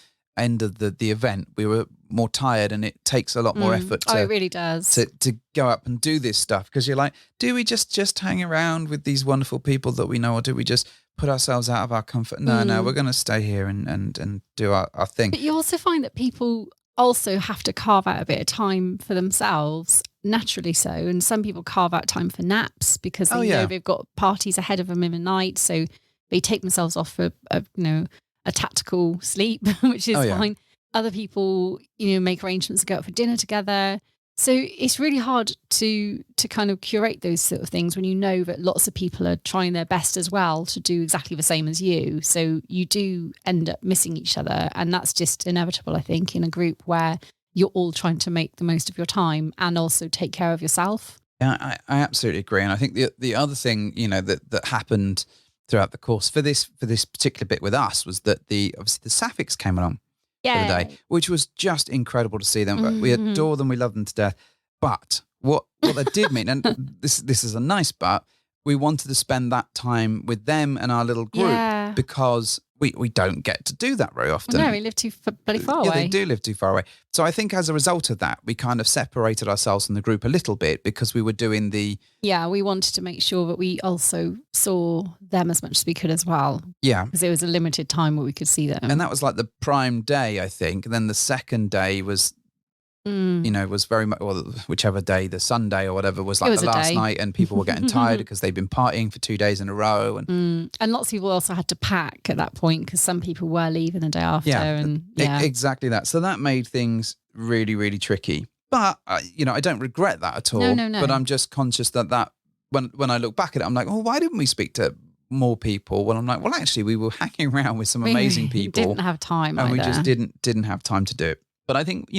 Speaker 3: event, we were more tired, and it takes a lot more effort.
Speaker 2: It really does
Speaker 3: to go up and do this stuff, because you're like, do we just hang around with these wonderful people that we know, or do we just put ourselves out of our comfort? No, we're going to stay here and do our thing. But
Speaker 2: you also find that people also have to carve out a bit of time for themselves, naturally so. And some people carve out time for naps because they know they've got parties ahead of them in the night, so they take themselves off for a tactical sleep, which is fine. Other people, make arrangements to go out for dinner together. So it's really hard to kind of curate those sort of things when you know that lots of people are trying their best as well to do exactly the same as you. So you do end up missing each other, and that's just inevitable, I think, in a group where you're all trying to make the most of your time and also take care of yourself.
Speaker 3: Yeah, I absolutely agree. And I think the other thing, that happened throughout the course for this particular bit with us was that obviously the Sapphics came along for the day, which was just incredible to see them. We adore them, we love them to death. But what that did mean, and this is a nice but, we wanted to spend that time with them and our little group because we don't get to do that very often.
Speaker 2: No, we live too bloody far away.
Speaker 3: Yeah, they do live too far away. So I think as a result of that, we kind of separated ourselves from the group a little bit because we were doing the...
Speaker 2: Yeah, we wanted to make sure that we also saw them as much as we could as well.
Speaker 3: Yeah.
Speaker 2: Because it was a limited time where we could see them.
Speaker 3: And that was like the prime day, I think. And then the second day was... was very much, well, whichever day, the Sunday or whatever, was like the last night, and people were getting tired because they've been partying for 2 days in a row. And
Speaker 2: lots of people also had to pack at that point because some people were leaving the day after.
Speaker 3: Exactly that. So that made things really, really tricky. But, I don't regret that at all.
Speaker 2: No.
Speaker 3: But I'm just conscious that when I look back at it, I'm like, oh, why didn't we speak to more people. Well, I'm like, well, actually, we were hanging around with some amazing people.
Speaker 2: Didn't have time
Speaker 3: and
Speaker 2: either.
Speaker 3: we just didn't have time to do it. But I think,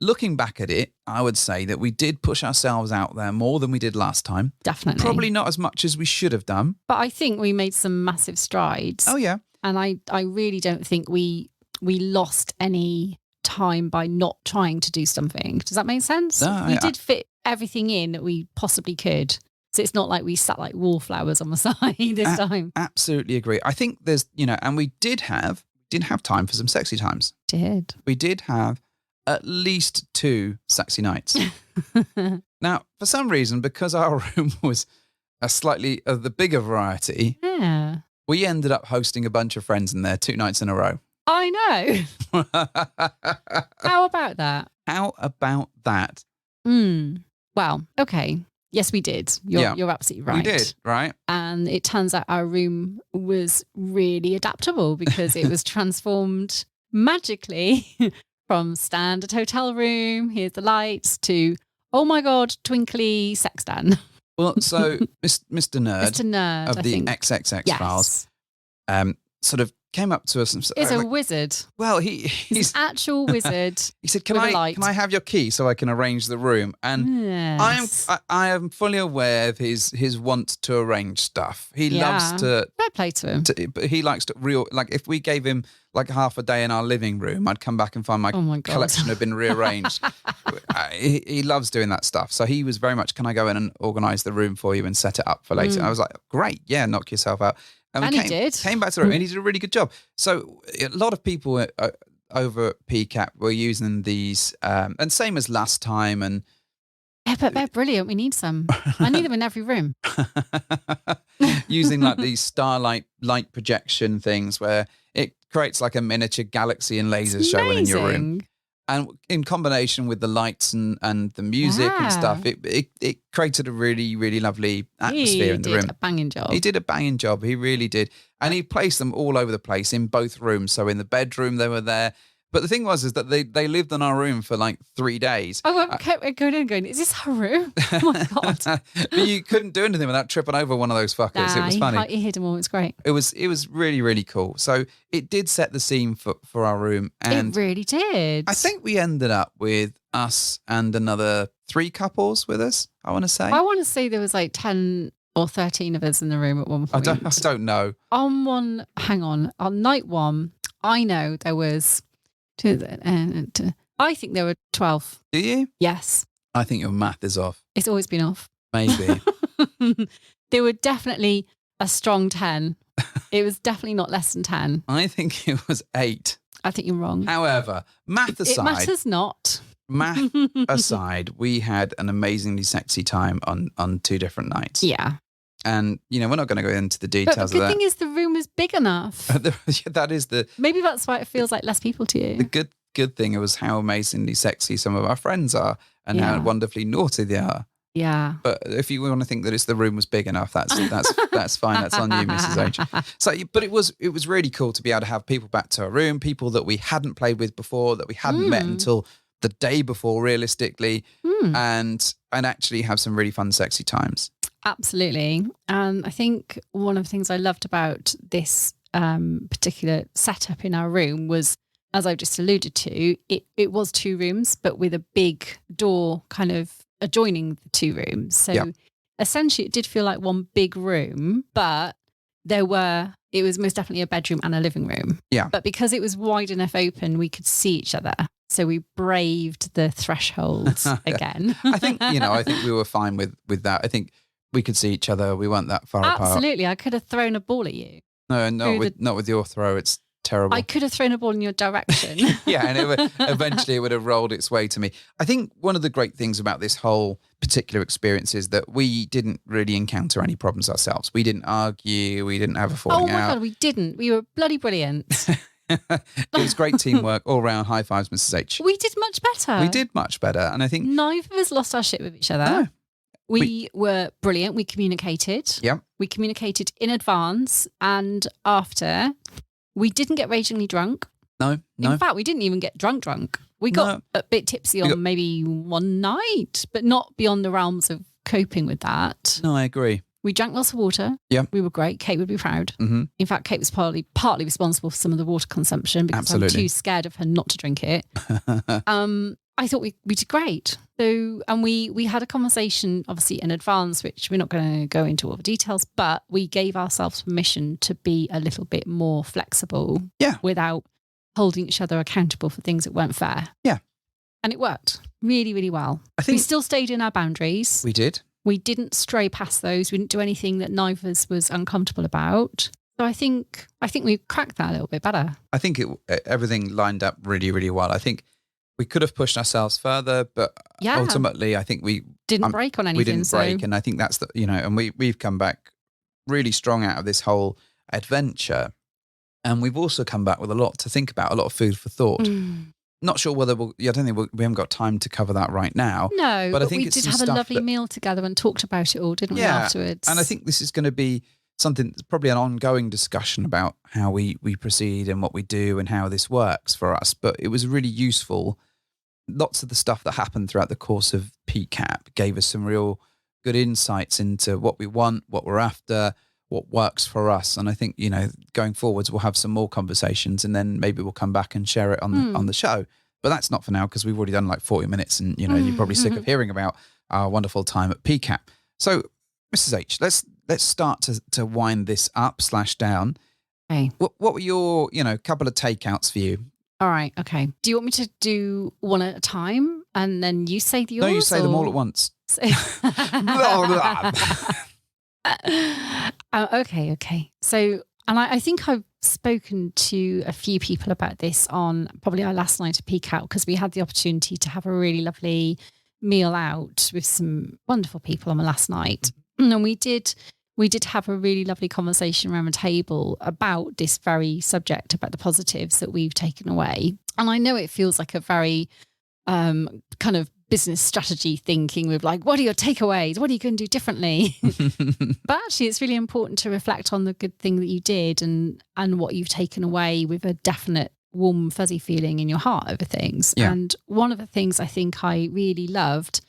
Speaker 3: looking back at it, I would say that we did push ourselves out there more than we did last time.
Speaker 2: Definitely.
Speaker 3: Probably not as much as we should have done.
Speaker 2: But I think we made some massive strides.
Speaker 3: Oh, yeah.
Speaker 2: And I really don't think we lost any time by not trying to do something. Does that make sense?
Speaker 3: No,
Speaker 2: we did fit everything in that we possibly could. So it's not like we sat like wallflowers on the side this time.
Speaker 3: Absolutely agree. I think there's, and we did have time for some sexy times. We did have at least 2 sexy nights. Now, for some reason, because our room was a slightly of the bigger variety,
Speaker 2: Yeah.
Speaker 3: we ended up hosting a bunch of friends in there 2 nights in a row.
Speaker 2: I know. How about that?
Speaker 3: How about that?
Speaker 2: Well, okay. Yes, we did. You're absolutely right.
Speaker 3: We did, right?
Speaker 2: And it turns out our room was really adaptable because it was transformed magically from standard hotel room, here's the lights, to, oh my God, twinkly sex den.
Speaker 3: Well, so Mr. Nerd,
Speaker 2: of
Speaker 3: the XXX Files sort of came up to us and said,
Speaker 2: He's a wizard.
Speaker 3: Well,
Speaker 2: he's an actual wizard.
Speaker 3: He said, can I have your key so I can arrange the room? And
Speaker 2: yes.
Speaker 3: I am fully aware of his want to arrange stuff. He loves to.
Speaker 2: Fair play to him.
Speaker 3: But he likes to like if we gave him like half a day in our living room, I'd come back and find my collection had been rearranged. He loves doing that stuff. So he was very much, can I go in and organise the room for you and set it up for later? I was like, great, yeah, knock yourself out.
Speaker 2: And he did.
Speaker 3: Came back to the room and he did a really good job. So a lot of people over at PCAP were using these, and same as last time. And
Speaker 2: yeah, but they're brilliant. We need some. I need them in every room.
Speaker 3: Using like these starlight light projection things where it creates like a miniature galaxy and lasers showing in your room. And in combination with the lights and the music and stuff, it created a really, really lovely atmosphere in the room.
Speaker 2: He did a banging job.
Speaker 3: He did a banging job. He really did. And he placed them all over the place in both rooms. So in the bedroom, they were there. But the thing was that they lived in our room for like 3 days.
Speaker 2: Oh, I kept going in going, is this her room? Oh my God.
Speaker 3: But you couldn't do anything without tripping over one of those fuckers. It was funny.
Speaker 2: He hid them all. It was great.
Speaker 3: It was really, really cool. So it did set the scene for our room. And
Speaker 2: it really did.
Speaker 3: I think we ended up with us and another 3 couples with us, I want to say.
Speaker 2: I want to say there was like 10 or 13 of us in the room at one point.
Speaker 3: I don't know.
Speaker 2: On night 1, I know there was... I think there were 12.
Speaker 3: Do you?
Speaker 2: Yes.
Speaker 3: I think your math is off.
Speaker 2: It's always been off.
Speaker 3: Maybe.
Speaker 2: There were definitely a strong 10. It was definitely not less than 10.
Speaker 3: I think it was 8.
Speaker 2: I think you're wrong.
Speaker 3: However, math aside.
Speaker 2: It matters not.
Speaker 3: Math aside, we had an amazingly sexy time on 2 different nights.
Speaker 2: Yeah.
Speaker 3: And, we're not going to go into the details of that.
Speaker 2: But the good thing is the room is big enough.
Speaker 3: That is the...
Speaker 2: Maybe that's why it feels like less people to you.
Speaker 3: The good thing was how amazingly sexy some of our friends are and how wonderfully naughty they are.
Speaker 2: Yeah.
Speaker 3: But if you want to think that the room was big enough, that's fine. That's on you, Mrs. H. So, but it was really cool to be able to have people back to our room, people that we hadn't played with before, that we hadn't met until the day before, realistically, and actually have some really fun, sexy times.
Speaker 2: Absolutely. And I think one of the things I loved about this particular setup in our room was, as I just alluded to, it was 2 rooms, but with a big door kind of adjoining the 2 rooms. So essentially it did feel like one big room, but it was most definitely a bedroom and a living room. Yeah. But because it was wide enough open, we could see each other. So we braved the thresholds again.
Speaker 3: I think we were fine with that. I think we could see each other. We weren't that far apart.
Speaker 2: Absolutely. I could have thrown a ball at you.
Speaker 3: No, not with your throw. It's terrible.
Speaker 2: I could have thrown a ball in your direction.
Speaker 3: Yeah, and eventually it would have rolled its way to me. I think one of the great things about this whole particular experience is that we didn't really encounter any problems ourselves. We didn't argue. We didn't have a falling out.
Speaker 2: Oh my God, we didn't. We were bloody brilliant.
Speaker 3: It was great teamwork all round. High fives, Mrs. H.
Speaker 2: We did much better.
Speaker 3: We did much better. And I think...
Speaker 2: neither of us lost our shit with each other. No. We were brilliant. We communicated.
Speaker 3: Yeah.
Speaker 2: We communicated in advance and after. We didn't get ragingly drunk.
Speaker 3: No.
Speaker 2: In fact, we didn't even get drunk. We got a bit tipsy on maybe one night, but not beyond the realms of coping with that.
Speaker 3: No, I agree.
Speaker 2: We drank lots of water.
Speaker 3: Yeah.
Speaker 2: We were great. Kate would be proud.
Speaker 3: Mm-hmm.
Speaker 2: In fact, Kate was partly responsible for some of the water consumption because
Speaker 3: Absolutely.
Speaker 2: I'm too scared of her not to drink it. I thought we did great. So, and we had a conversation obviously in advance, which we're not going to go into all the details, but we gave ourselves permission to be a little bit more flexible.
Speaker 3: Yeah.
Speaker 2: Without holding each other accountable for things that weren't fair.
Speaker 3: Yeah.
Speaker 2: And it worked really, really well.
Speaker 3: I think
Speaker 2: we still stayed in our boundaries.
Speaker 3: we did.
Speaker 2: We didn't stray past those. We didn't do anything that neither of us was uncomfortable about. So I think we cracked that a little bit better.
Speaker 3: I think everything lined up really, really well. I think we could have pushed ourselves further, but ultimately, I think we
Speaker 2: didn't break on anything.
Speaker 3: We didn't break, and I think that's and we've come back really strong out of this whole adventure, and we've also come back with a lot to think about, a lot of food for thought. Not sure whether I don't think we haven't got time to cover that right now.
Speaker 2: No, but I think we
Speaker 3: it's
Speaker 2: did have a lovely meal together and talked about it all, didn't we, afterwards?
Speaker 3: And I think this is going to be something that's probably an ongoing discussion about how we proceed and what we do and how this works for us. But it was really useful. Lots of the stuff that happened throughout the course of PCAP gave us some real good insights into what we want, what we're after, what works for us. And I think, going forwards, we'll have some more conversations and then maybe we'll come back and share it on the show. But that's not for now because we've already done like 40 minutes and, you're probably sick of hearing about our wonderful time at PCAP. So, Mrs. H, let's start to wind this up / down.
Speaker 2: Okay.
Speaker 3: What were your, couple of takeouts for you?
Speaker 2: All right. Okay. Do you want me to do one at a time and then you say yours?
Speaker 3: No, you say them all at once.
Speaker 2: Okay. So, and I think I've spoken to a few people about this on probably our last night at PCAP because we had the opportunity to have a really lovely meal out with some wonderful people on the last night. And we did have a really lovely conversation around the table about this very subject, about the positives that we've taken away. And I know it feels like a very kind of business strategy thinking with like, what are your takeaways? What are you going to do differently? But actually, it's really important to reflect on the good thing that you did and what you've taken away with a definite warm, fuzzy feeling in your heart over things.
Speaker 3: Yeah.
Speaker 2: And one of the things I think I really loved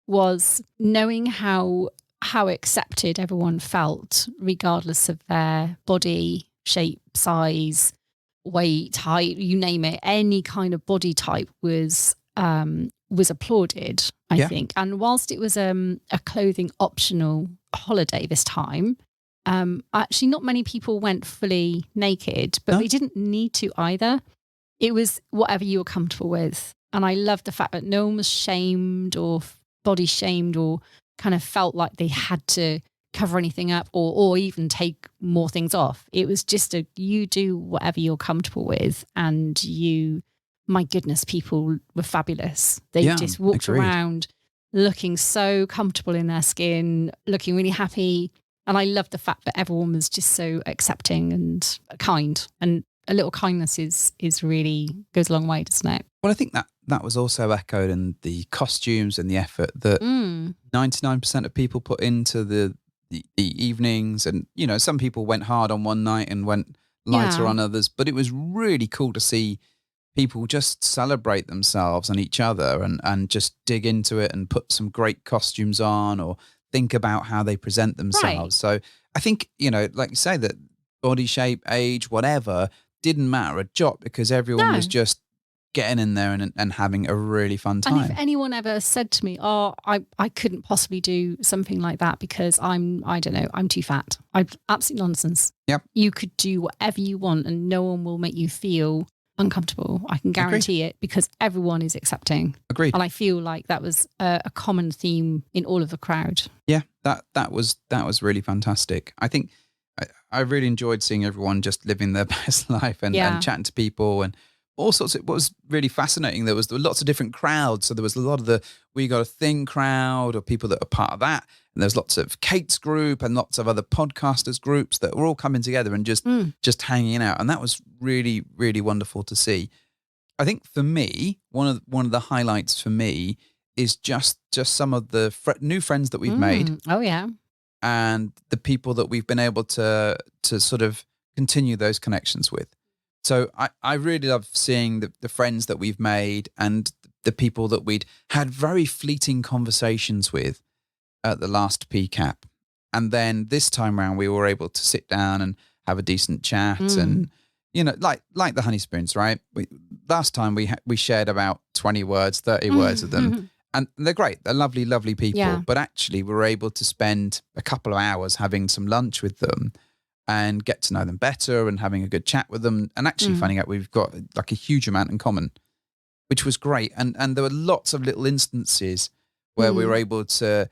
Speaker 2: was knowing how accepted everyone felt, regardless of their body shape, size, weight, height, you name it. Any kind of body type was applauded, I think. And whilst it was a clothing optional holiday this time, actually not many people went fully naked, but we didn't need to either. It was whatever you were comfortable with. And I love the fact that no one was shamed or body shamed or kind of felt like they had to cover anything up or even take more things off. It was just you do whatever you're comfortable with, and my goodness, people were fabulous. They just walked around looking so comfortable in their skin, looking really happy. And I love the fact that everyone was just so accepting and kind. And a little kindness is really goes a long way, doesn't it?
Speaker 3: Well, I think that was also echoed in the costumes and the effort that 99% of people put into the evenings. And, some people went hard on one night and went lighter on others. But it was really cool to see people just celebrate themselves and each other and just dig into it and put some great costumes on or think about how they present themselves. Right. So I think, like you say, that body shape, age, whatever, didn't matter a jot because everyone was just getting in there and having a really fun time.
Speaker 2: And if anyone ever said to me, I couldn't possibly do something like that because I'm too fat. Absolute nonsense.
Speaker 3: Yep. You
Speaker 2: could do whatever you want and no one will make you feel uncomfortable. I can guarantee it because everyone is accepting.
Speaker 3: Agreed.
Speaker 2: And I feel like that was a common theme in all of the crowd.
Speaker 3: Yeah, that was really fantastic. I think I really enjoyed seeing everyone just living their best life and chatting to people and all sorts. What was really fascinating, there were lots of different crowds. So there was a lot of the We Got a Thing crowd or people that are part of that. And there's lots of Kate's group and lots of other podcasters groups that were all coming together and just hanging out. And that was really, really wonderful to see. I think for me, one of the highlights for me is just some of the new friends that we've made.
Speaker 2: Oh, yeah.
Speaker 3: And the people that we've been able to sort of continue those connections with. So I really love seeing the friends that we've made and the people that we'd had very fleeting conversations with at the last PCAP. And then this time round, we were able to sit down and have a decent chat and, like the honey spoons, right? Last time we shared about 20 words, 30 words of them. And they're great. They're lovely, lovely people.
Speaker 2: Yeah.
Speaker 3: But actually, we were able to spend a couple of hours having some lunch with them and get to know them better and having a good chat with them and actually finding out we've got like a huge amount in common, which was great. And there were lots of little instances where we were able to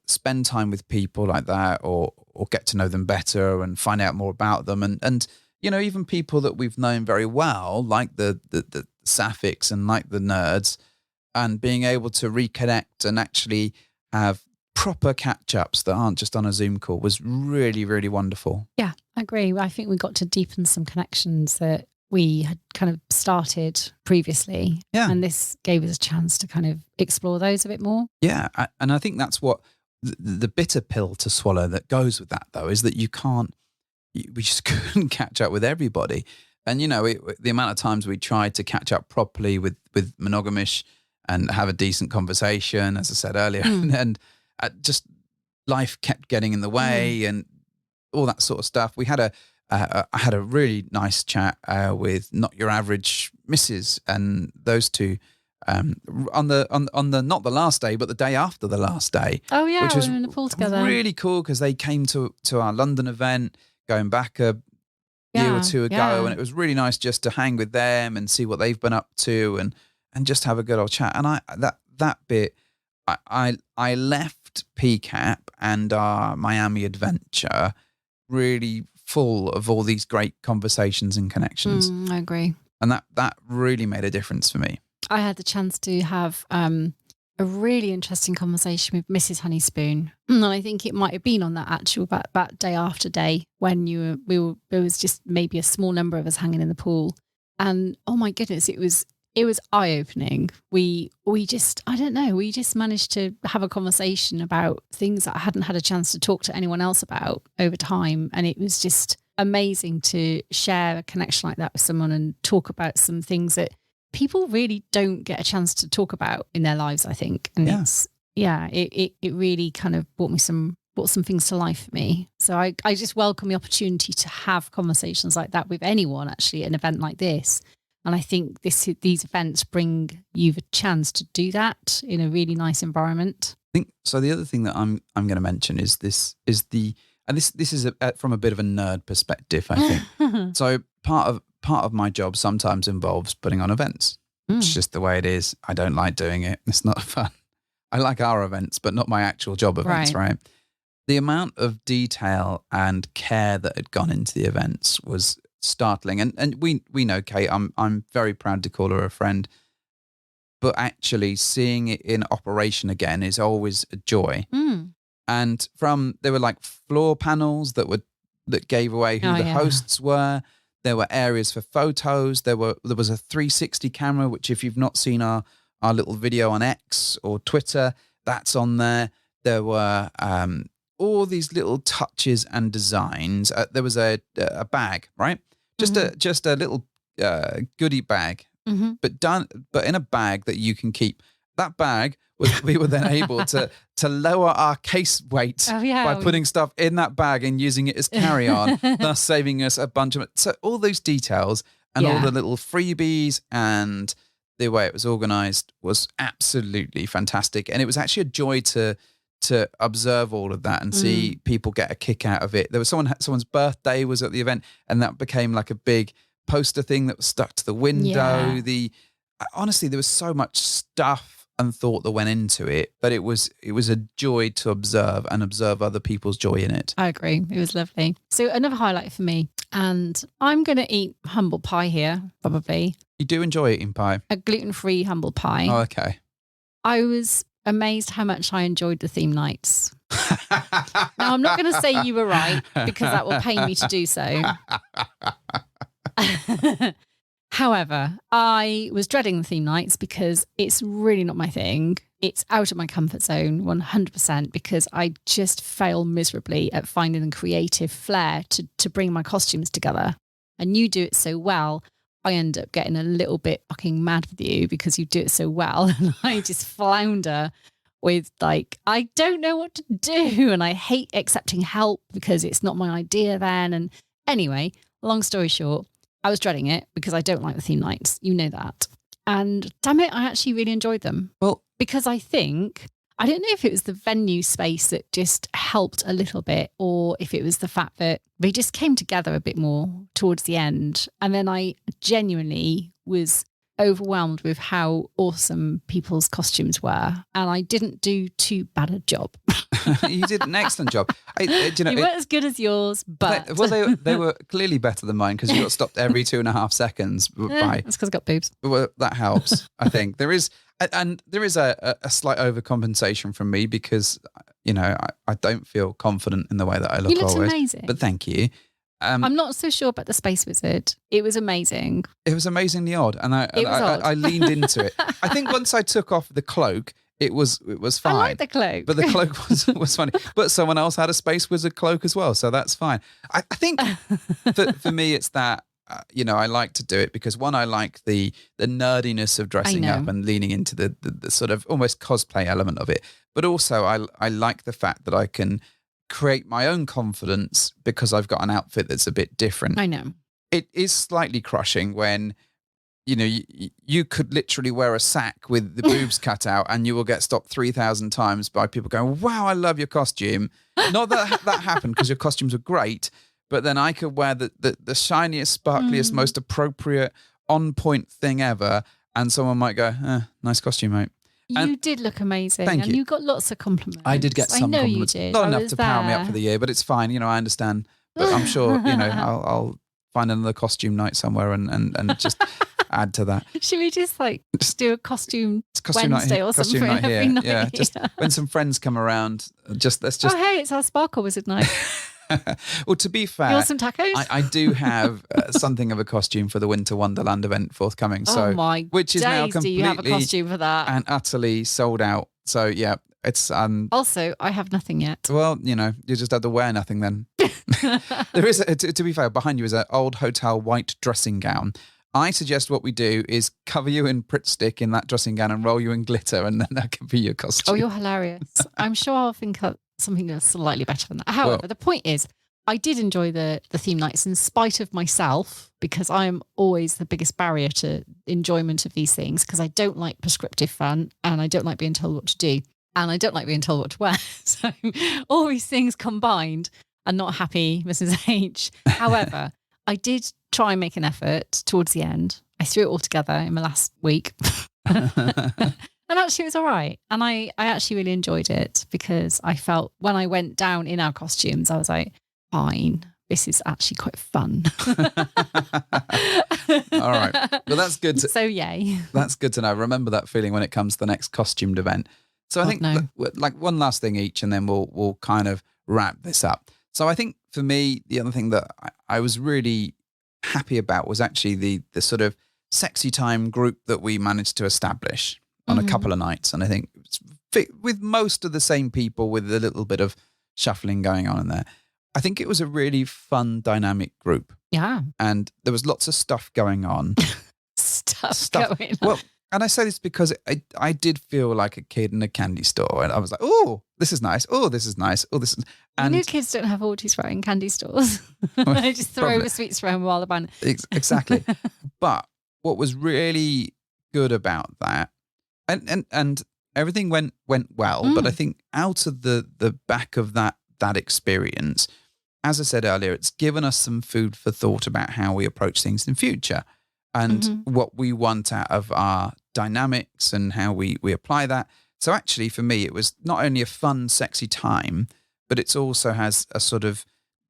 Speaker 3: spend time with people like that or get to know them better and find out more about them. And even people that we've known very well, like the sapphics and like the nerds, and being able to reconnect and actually have proper catch-ups that aren't just on a Zoom call was really, really wonderful.
Speaker 2: Yeah, I agree. I think we got to deepen some connections that we had kind of started previously.
Speaker 3: Yeah.
Speaker 2: And this gave us a chance to kind of explore those a bit more.
Speaker 3: Yeah. And I think that's what the bitter pill to swallow that goes with that, though, is that we just couldn't catch up with everybody. And, the amount of times we tried to catch up properly with Monogamish and have a decent conversation, as I said earlier, and just life kept getting in the way and all that sort of stuff. I had a really nice chat with Not Your Average Mrs. and those two on the not the last day, but the day after the last day.
Speaker 2: Oh yeah,
Speaker 3: which
Speaker 2: we
Speaker 3: was
Speaker 2: were in the pool together.
Speaker 3: Really cool because they came to our London event going back a year or two ago, and it was really nice just to hang with them and see what they've been up to and just have a good old chat. And that bit, I left PCAP and our Miami adventure really full of all these great conversations and connections.
Speaker 2: I agree.
Speaker 3: And that really made a difference for me.
Speaker 2: I had the chance to have a really interesting conversation with Mrs. Honeyspoon. And I think it might have been on that actual that day after day when there was just maybe a small number of us hanging in the pool. And oh my goodness, it was eye-opening. We just managed to have a conversation about things that I hadn't had a chance to talk to anyone else about over time. And it was just amazing to share a connection like that with someone and talk about some things that people really don't get a chance to talk about in their lives, I think. And it really kind of brought some things to life for me. So I just welcome the opportunity to have conversations like that with anyone actually at an event like this. And I think these events bring you the chance to do that in a really nice environment.
Speaker 3: I think so. The other thing that I'm going to mention is this is from a bit of a nerd perspective, I think. So part of my job sometimes involves putting on events. It's just the way it is. I don't like doing it. It's not fun. I like our events, but not my actual job events, right? The amount of detail and care that had gone into the events was startling. And we know Kate, I'm very proud to call her a friend, but actually seeing it in operation again is always a joy. And there were like floor panels that gave away who the hosts were. There were areas for photos. There was a 360 camera, which if you've not seen our little video on X or Twitter, that's on there. There were all these little touches and designs. There was a bag, right? Just a little goodie bag, but in a bag that you can keep. That bag we were then able to lower our case weight by putting stuff in that bag and using it as carry-on, thus saving us a bunch of. So all those details and all the little freebies and the way it was organised was absolutely fantastic, and it was actually a joy to observe all of that and see people get a kick out of it. There was someone's birthday was at the event, and that became like a big poster thing that was stuck to the window. Honestly, there was so much stuff and thought that went into it, but it was a joy to observe other people's joy in it.
Speaker 2: I agree. It was lovely. So another highlight for me, and I'm going to eat humble pie here, probably.
Speaker 3: You do enjoy eating pie?
Speaker 2: A gluten-free humble pie.
Speaker 3: Oh, okay. I
Speaker 2: was amazed how much I enjoyed the theme nights. Now, I'm not going to say you were right, because that will pain me to do so. However, I was dreading the theme nights because it's really not my thing. It's out of my comfort zone 100% because I just fail miserably at finding the creative flair to bring my costumes together. And you do it so well, I end up getting a little bit fucking mad with you because you do it so well. And I just flounder with like, I don't know what to do. And I hate accepting help because it's not my idea then. And anyway, long story short, I was dreading it because I don't like the theme nights. You know that. And damn it, I actually really enjoyed them.
Speaker 3: Well,
Speaker 2: because I don't know if it was the venue space that just helped a little bit, or if it was the fact that they just came together a bit more towards the end. And then I genuinely was overwhelmed with how awesome people's costumes were. And I didn't do too bad a job.
Speaker 3: you did an excellent job. You
Speaker 2: weren't as good as yours, but...
Speaker 3: They were clearly better than mine because you got stopped every 2.5 seconds.
Speaker 2: That's because I got boobs.
Speaker 3: Well, that helps, I think. There is a slight overcompensation from me because, I don't feel confident in the way that I look
Speaker 2: you looked
Speaker 3: always.
Speaker 2: Amazing.
Speaker 3: But thank you.
Speaker 2: I'm not so sure about the Space Wizard. It was amazing.
Speaker 3: It was amazingly odd, and I leaned into it. I think once I took off the cloak, it was fine.
Speaker 2: I like the cloak,
Speaker 3: but the cloak was funny. But someone else had a Space Wizard cloak as well, so that's fine. I think for me, it's that I like to do it because one, I like the nerdiness of dressing up and leaning into the sort of almost cosplay element of it, but also I like the fact that I can create my own confidence because I've got an outfit that's a bit different.
Speaker 2: I know.
Speaker 3: It is slightly crushing when, you could literally wear a sack with the boobs cut out and you will get stopped 3,000 times by people going, wow, I love your costume. Not that that happened because your costumes were great, but then I could wear the shiniest, sparkliest, most appropriate, on point thing ever. And someone might go, nice costume, mate.
Speaker 2: You did look amazing.
Speaker 3: Thank
Speaker 2: and
Speaker 3: you.
Speaker 2: you got lots of compliments.
Speaker 3: I did get some compliments.
Speaker 2: You did.
Speaker 3: Not enough to power me up for the year, but it's fine. I understand. But I'm sure, I'll find another costume night somewhere and just add to that.
Speaker 2: Should we just do a costume Wednesday
Speaker 3: night,
Speaker 2: or something
Speaker 3: night
Speaker 2: every
Speaker 3: here.
Speaker 2: night?
Speaker 3: Yeah, just when some friends come around, let's just.
Speaker 2: Oh, hey, it's our Sparkle Wizard night.
Speaker 3: Well, to be fair,
Speaker 2: you want some tacos?
Speaker 3: I do have something of a costume for the Winter Wonderland event forthcoming. So,
Speaker 2: oh my
Speaker 3: which is now completely
Speaker 2: do you have a costume for that?
Speaker 3: And utterly sold out. So yeah, it's
Speaker 2: Also, I have nothing yet.
Speaker 3: Well, you just have to wear nothing then. There is, to be fair, behind you is an old hotel white dressing gown. I suggest what we do is cover you in Pritt stick in that dressing gown and roll you in glitter, and then that can be your costume.
Speaker 2: Oh, you're hilarious. I'm sure I'll think of something that's slightly better than that. However, the point is, I did enjoy the theme nights in spite of myself, because I am always the biggest barrier to enjoyment of these things, because I don't like prescriptive fun and I don't like being told what to do and I don't like being told what to wear. So all these things combined, I'm not happy, Mrs. H. However, I did try and make an effort towards the end. I threw it all together in my last week. And actually it was all right. And I actually really enjoyed it, because I felt when I went down in our costumes, I was like, fine, this is actually quite fun.
Speaker 3: All right. Well, that's good.
Speaker 2: So yay.
Speaker 3: That's good to know. Remember that feeling when it comes to the next costumed event. So I think like one last thing each, and then we'll kind of wrap this up. So I think for me, the other thing that I was really happy about was actually the sort of sexy time group that we managed to establish on a couple of nights. And I think with most of the same people, with a little bit of shuffling going on in there, I think it was a really fun, dynamic group.
Speaker 2: Yeah.
Speaker 3: And there was lots of stuff going on.
Speaker 2: stuff going on.
Speaker 3: Well, and I say this because I did feel like a kid in a candy store, and I was like, oh, this is nice. Oh, this is nice. Oh, this is... And
Speaker 2: new kids don't have orgies right in candy stores. They just throw the sweets around while they're buying.
Speaker 3: Exactly. But what was really good about that, and everything went well, but I think out of the back of that experience, as I said earlier, it's given us some food for thought about how we approach things in future, and what we want out of our dynamics and how we apply that. So actually for me, it was not only a fun, sexy time, but it also has a sort of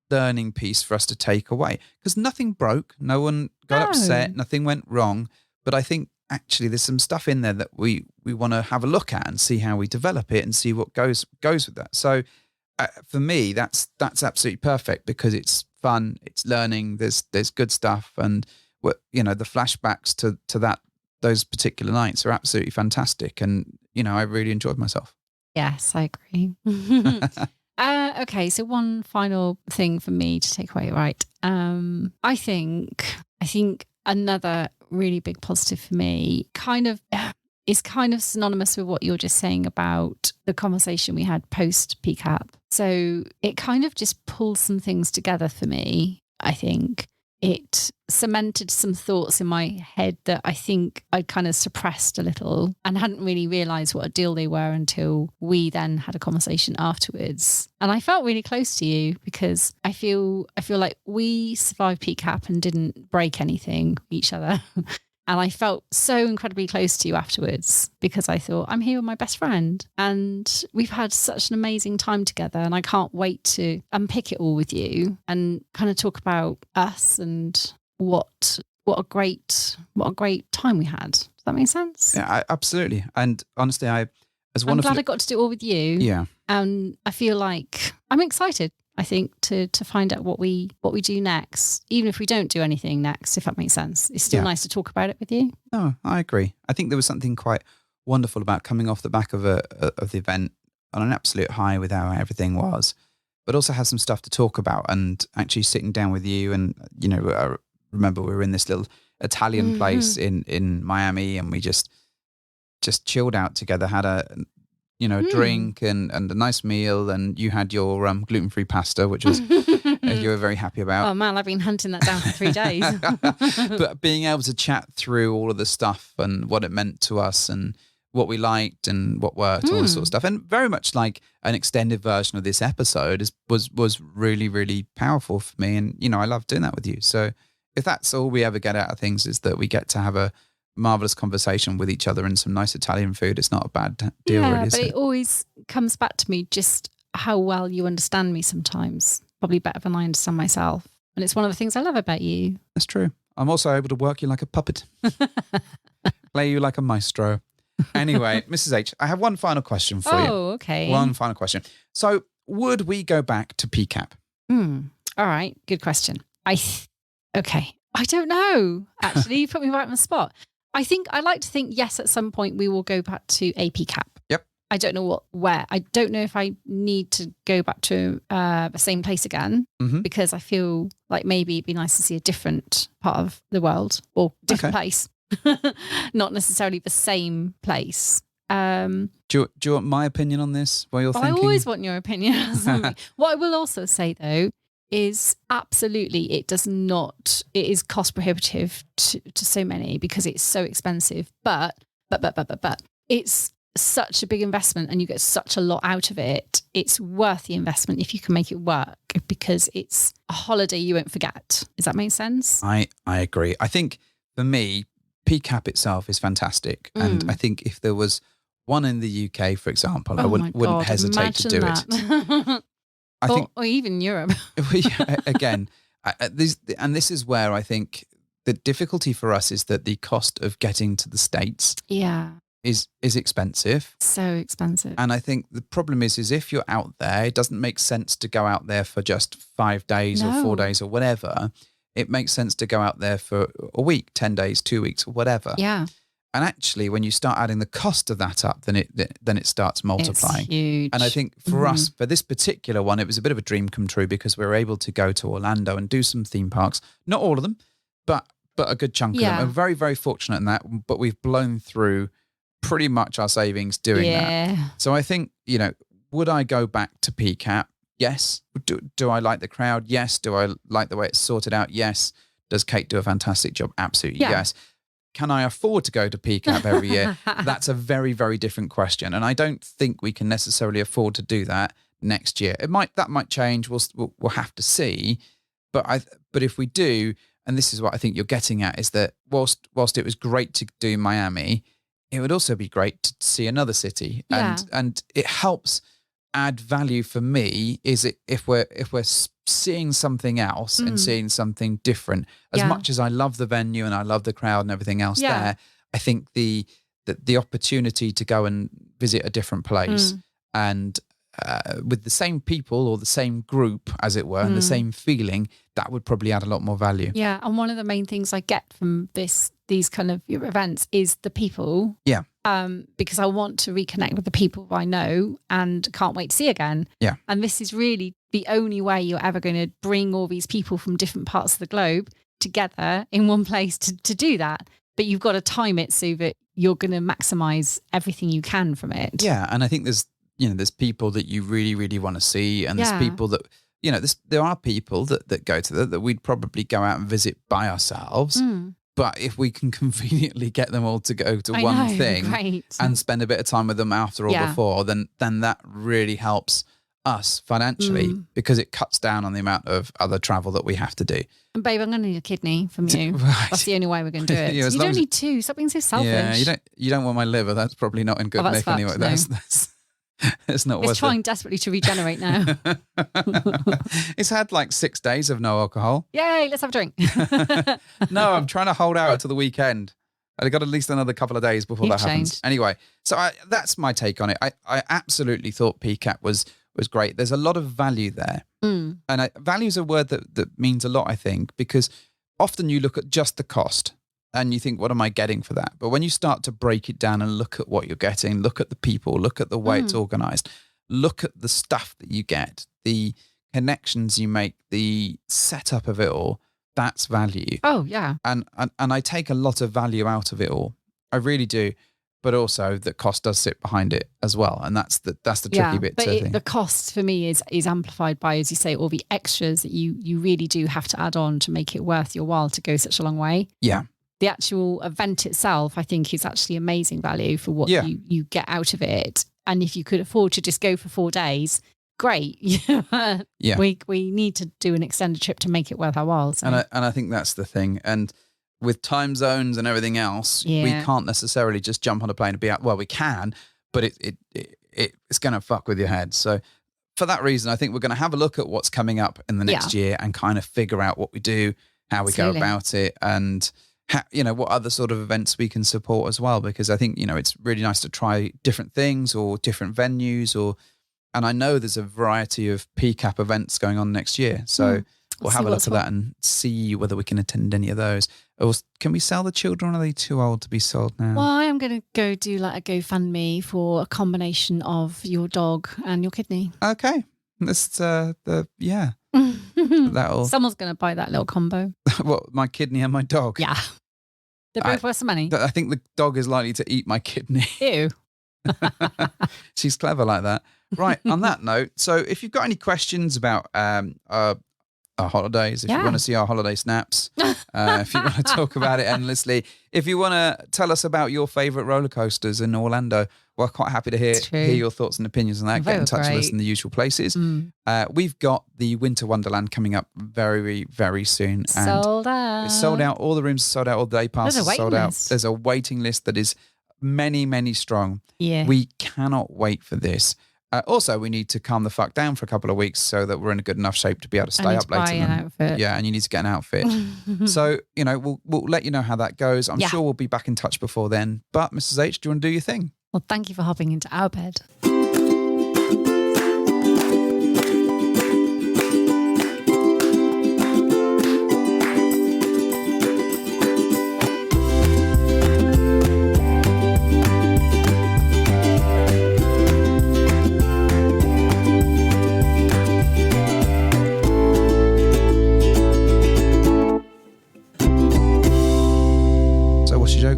Speaker 3: learning piece for us to take away, because nothing broke, no one got upset, nothing went wrong. But I think actually there's some stuff in there that we want to have a look at and see how we develop it and see what goes with that. So for me, that's absolutely perfect, because it's fun, it's learning, there's good stuff, and the flashbacks to those particular nights are absolutely fantastic, and I really enjoyed myself.
Speaker 2: Yes, I agree. Okay, so one final thing for me to take away, right? I think another really big positive for me, kind of, is kind of synonymous with what you're just saying about the conversation we had post PCAP. So it kind of just pulled some things together for me, I think. It cemented some thoughts in my head that I think I'd kind of suppressed a little and hadn't really realised what a deal they were until we then had a conversation afterwards. And I felt really close to you because I feel like we survived PCAP and didn't break anything each other. And I felt so incredibly close to you afterwards because I thought, I'm here with my best friend. And we've had such an amazing time together. And I can't wait to unpick it all with you and kind of talk about us and what a great time we had. Does that make sense?
Speaker 3: Yeah, absolutely. And honestly, I'm
Speaker 2: glad I got to do it all with you.
Speaker 3: Yeah.
Speaker 2: And I feel like I'm excited, I think, to find out what we do next, even if we don't do anything next, if that makes sense. It's still nice to talk about it with you.
Speaker 3: No, I agree. I think there was something quite wonderful about coming off the back of the event on an absolute high with how everything was, but also had some stuff to talk about and actually sitting down with you. And, you know, I remember we were in this little Italian place in Miami and we just chilled out together, had a drink and a nice meal, and you had your gluten-free pasta, which was you were very happy about.
Speaker 2: Oh man, I've been hunting that down for 3 days.
Speaker 3: But being able to chat through all of the stuff and what it meant to us and what we liked and what worked, all this sort of stuff, and very much like an extended version of this episode was really, really powerful for me. And I love doing that with you. So if that's all we ever get out of things is that we get to have a marvelous conversation with each other and some nice Italian food, it's not a bad deal, really, is
Speaker 2: but
Speaker 3: it?
Speaker 2: it always comes back to me just how well you understand me sometimes, probably better than I understand myself. And it's one of the things I love about you.
Speaker 3: That's true. I'm also able to work you like a puppet, play you like a maestro. Anyway, Mrs. H, I have one final question for you.
Speaker 2: Oh, okay.
Speaker 3: One final question. So would we go back to PCAP?
Speaker 2: All right. Good question. Okay. I don't know. Actually, you put me right on the spot. I like to think, yes, at some point we will go back to a PCAP.
Speaker 3: Yep.
Speaker 2: I don't know where. I don't know if I need to go back to the same place again because I feel like maybe it'd be nice to see a different part of the world or different place, not necessarily the same place.
Speaker 3: Do you want my opinion on this? What you're thinking?
Speaker 2: I always want your opinion on something. What I will also say though is absolutely it is cost prohibitive to so many because it's so expensive, but it's such a big investment and you get such a lot out of it. It's worth the investment if you can make it work because it's a holiday you won't forget. Does that make sense?
Speaker 3: I agree. I think for me, PCAP itself is fantastic. And I think if there was one in the UK, for example, I wouldn't hesitate to do it. I think,
Speaker 2: or even Europe.
Speaker 3: Again, this is where I think the difficulty for us is that the cost of getting to the States is expensive.
Speaker 2: So expensive.
Speaker 3: And I think the problem is if you're out there, it doesn't make sense to go out there for just 5 days or 4 days or whatever. It makes sense to go out there for a week, 10 days, 2 weeks or whatever.
Speaker 2: Yeah.
Speaker 3: And actually, when you start adding the cost of that up, then it starts multiplying.
Speaker 2: It's huge.
Speaker 3: And I think for us, for this particular one, it was a bit of a dream come true because we were able to go to Orlando and do some theme parks. Not all of them, but a good chunk of them. We're very, very fortunate in that. But we've blown through pretty much our savings doing that. So I think, would I go back to PCAP? Yes. Do I like the crowd? Yes. Do I like the way it's sorted out? Yes. Does Kate do a fantastic job? Absolutely yes. Can I afford to go to PCAP every year? That's a very, very different question. And I don't think we can necessarily afford to do that next year. That might change. We'll have to see. But if we do, and this is what I think you're getting at, is that whilst it was great to do Miami, it would also be great to see another city. And it helps add value for me is if we're seeing something else and seeing something different. As much as I love the venue and I love the crowd and everything else there, I think the opportunity to go and visit a different place and with the same people or the same group, as it were, and the same feeling, that would probably add a lot more value.
Speaker 2: Yeah, and one of the main things I get from these kind of events is the people. Yeah. Because I want to reconnect with the people I know and can't wait to see again. Yeah. And this is really the only way you're ever going to bring all these people from different parts of the globe together in one place to do that. But you've got to time it so that you're going to maximize everything you can from it.
Speaker 3: Yeah. And I think there's people that you really, really want to see. And there's people that, there are people that go to that we'd probably go out and visit by ourselves. But if we can conveniently get them all to go to one thing and spend a bit of time with them after or before, then that really helps us financially because it cuts down on the amount of other travel that we have to do.
Speaker 2: And babe, I'm going to need a kidney from you.
Speaker 3: Right.
Speaker 2: That's the only way we're going to do it. You don't need two. Stop being so selfish.
Speaker 3: Yeah, you don't want my liver. That's probably not in good nick anyway.
Speaker 2: No.
Speaker 3: It's not worth it.
Speaker 2: It's trying desperately to regenerate now.
Speaker 3: It's had like 6 days of no alcohol.
Speaker 2: Yay, let's have a drink.
Speaker 3: No, I'm trying to hold out until the weekend. I've got at least another couple of days before that happens. Anyway, so that's my take on it. I absolutely thought PCAP was great. There's a lot of value there. And value is a word that means a lot, I think, because often you look at just the cost and you think, what am I getting for that? But when you start to break it down and look at what you're getting, look at the people, look at the way it's organized, look at the stuff that you get, the connections you make, the setup of it all, that's value.
Speaker 2: Oh, yeah.
Speaker 3: And I take a lot of value out of it all. I really do. But also the cost does sit behind it as well. And that's the tricky bit.
Speaker 2: But the cost for me is amplified by, as you say, all the extras that you really do have to add on to make it worth your while to go such a long way.
Speaker 3: Yeah.
Speaker 2: The actual event itself, I think, is actually amazing value for what you get out of it. And if you could afford to just go for 4 days, great. We need to do an extended trip to make it worth our while. So.
Speaker 3: And I think that's the thing. And with time zones and everything else, we can't necessarily just jump on a plane and be out. Well, we can, but it's going to fuck with your head. So for that reason, I think we're going to have a look at what's coming up in the next year and kind of figure out what we do, how we go about it, and what other sort of events we can support as well. Because I think, it's really nice to try different things or different venues and I know there's a variety of PCAP events going on next year. So we'll have a look at that and see whether we can attend any of those. Or can we sell the children? Or are they too old to be sold now?
Speaker 2: Well, I am going to go do like a GoFundMe for a combination of your dog and your kidney.
Speaker 3: Okay. That's That'll.
Speaker 2: Someone's going to buy that little combo.
Speaker 3: What, my kidney and my dog?
Speaker 2: Yeah. They're both worth some money.
Speaker 3: I think the dog is likely to eat my kidney.
Speaker 2: Ew.
Speaker 3: She's clever like that. Right. On that note, so if you've got any questions about our holidays, if you want to see our holiday snaps, if you want to talk about it endlessly, if you want to tell us about your favourite roller coasters in Orlando, we're quite happy to hear your thoughts and opinions on that. Get in touch with us in the usual places. We've got the Winter Wonderland coming up very, very soon. And
Speaker 2: sold out.
Speaker 3: It's sold out. All the rooms are sold out. All the day passes are sold out. There's a waiting list that is many, many strong.
Speaker 2: Yeah.
Speaker 3: We cannot wait for this. Also, we need to calm the fuck down for a couple of weeks so that we're in a good enough shape to be able to stay up later. Yeah, and you need to get an outfit. So, we'll let you know how that goes. I'm sure we'll be back in touch before then. But Mrs. H, do you want to do your thing?
Speaker 2: Well, thank you for hopping into our bed.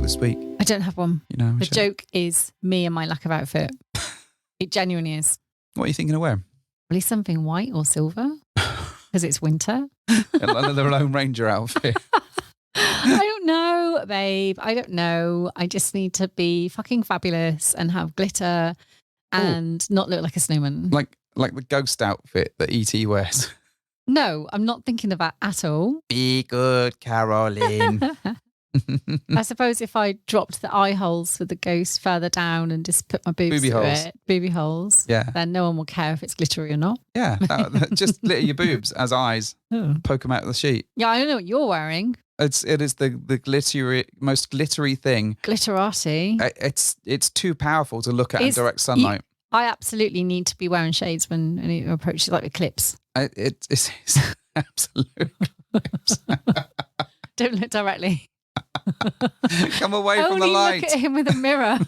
Speaker 3: This week?
Speaker 2: I don't have one. The joke is me and my lack of outfit. It genuinely is.
Speaker 3: What are you thinking of wearing?
Speaker 2: Probably something white or silver because it's winter.
Speaker 3: Like the Lone Ranger outfit.
Speaker 2: I don't know, babe. I don't know. I just need to be fucking fabulous and have glitter and not look like a snowman.
Speaker 3: Like the ghost outfit that E.T. wears.
Speaker 2: No, I'm not thinking of that at all.
Speaker 3: Be good, Caroline.
Speaker 2: I suppose if I dropped the eye holes for the ghost further down and just put my boobs through it, booby holes, then no one will care if it's glittery or not.
Speaker 3: Yeah, just glitter your boobs as eyes. Poke them out of the sheet.
Speaker 2: Yeah, I don't know what you're wearing.
Speaker 3: It is the glittery, most glittery thing.
Speaker 2: Glitterati.
Speaker 3: It's too powerful to look at in direct sunlight.
Speaker 2: I absolutely need to be wearing shades when it approaches like eclipse.
Speaker 3: It's absolute.
Speaker 2: Don't look directly.
Speaker 3: Come away from the light.
Speaker 2: Only look at him with a mirror.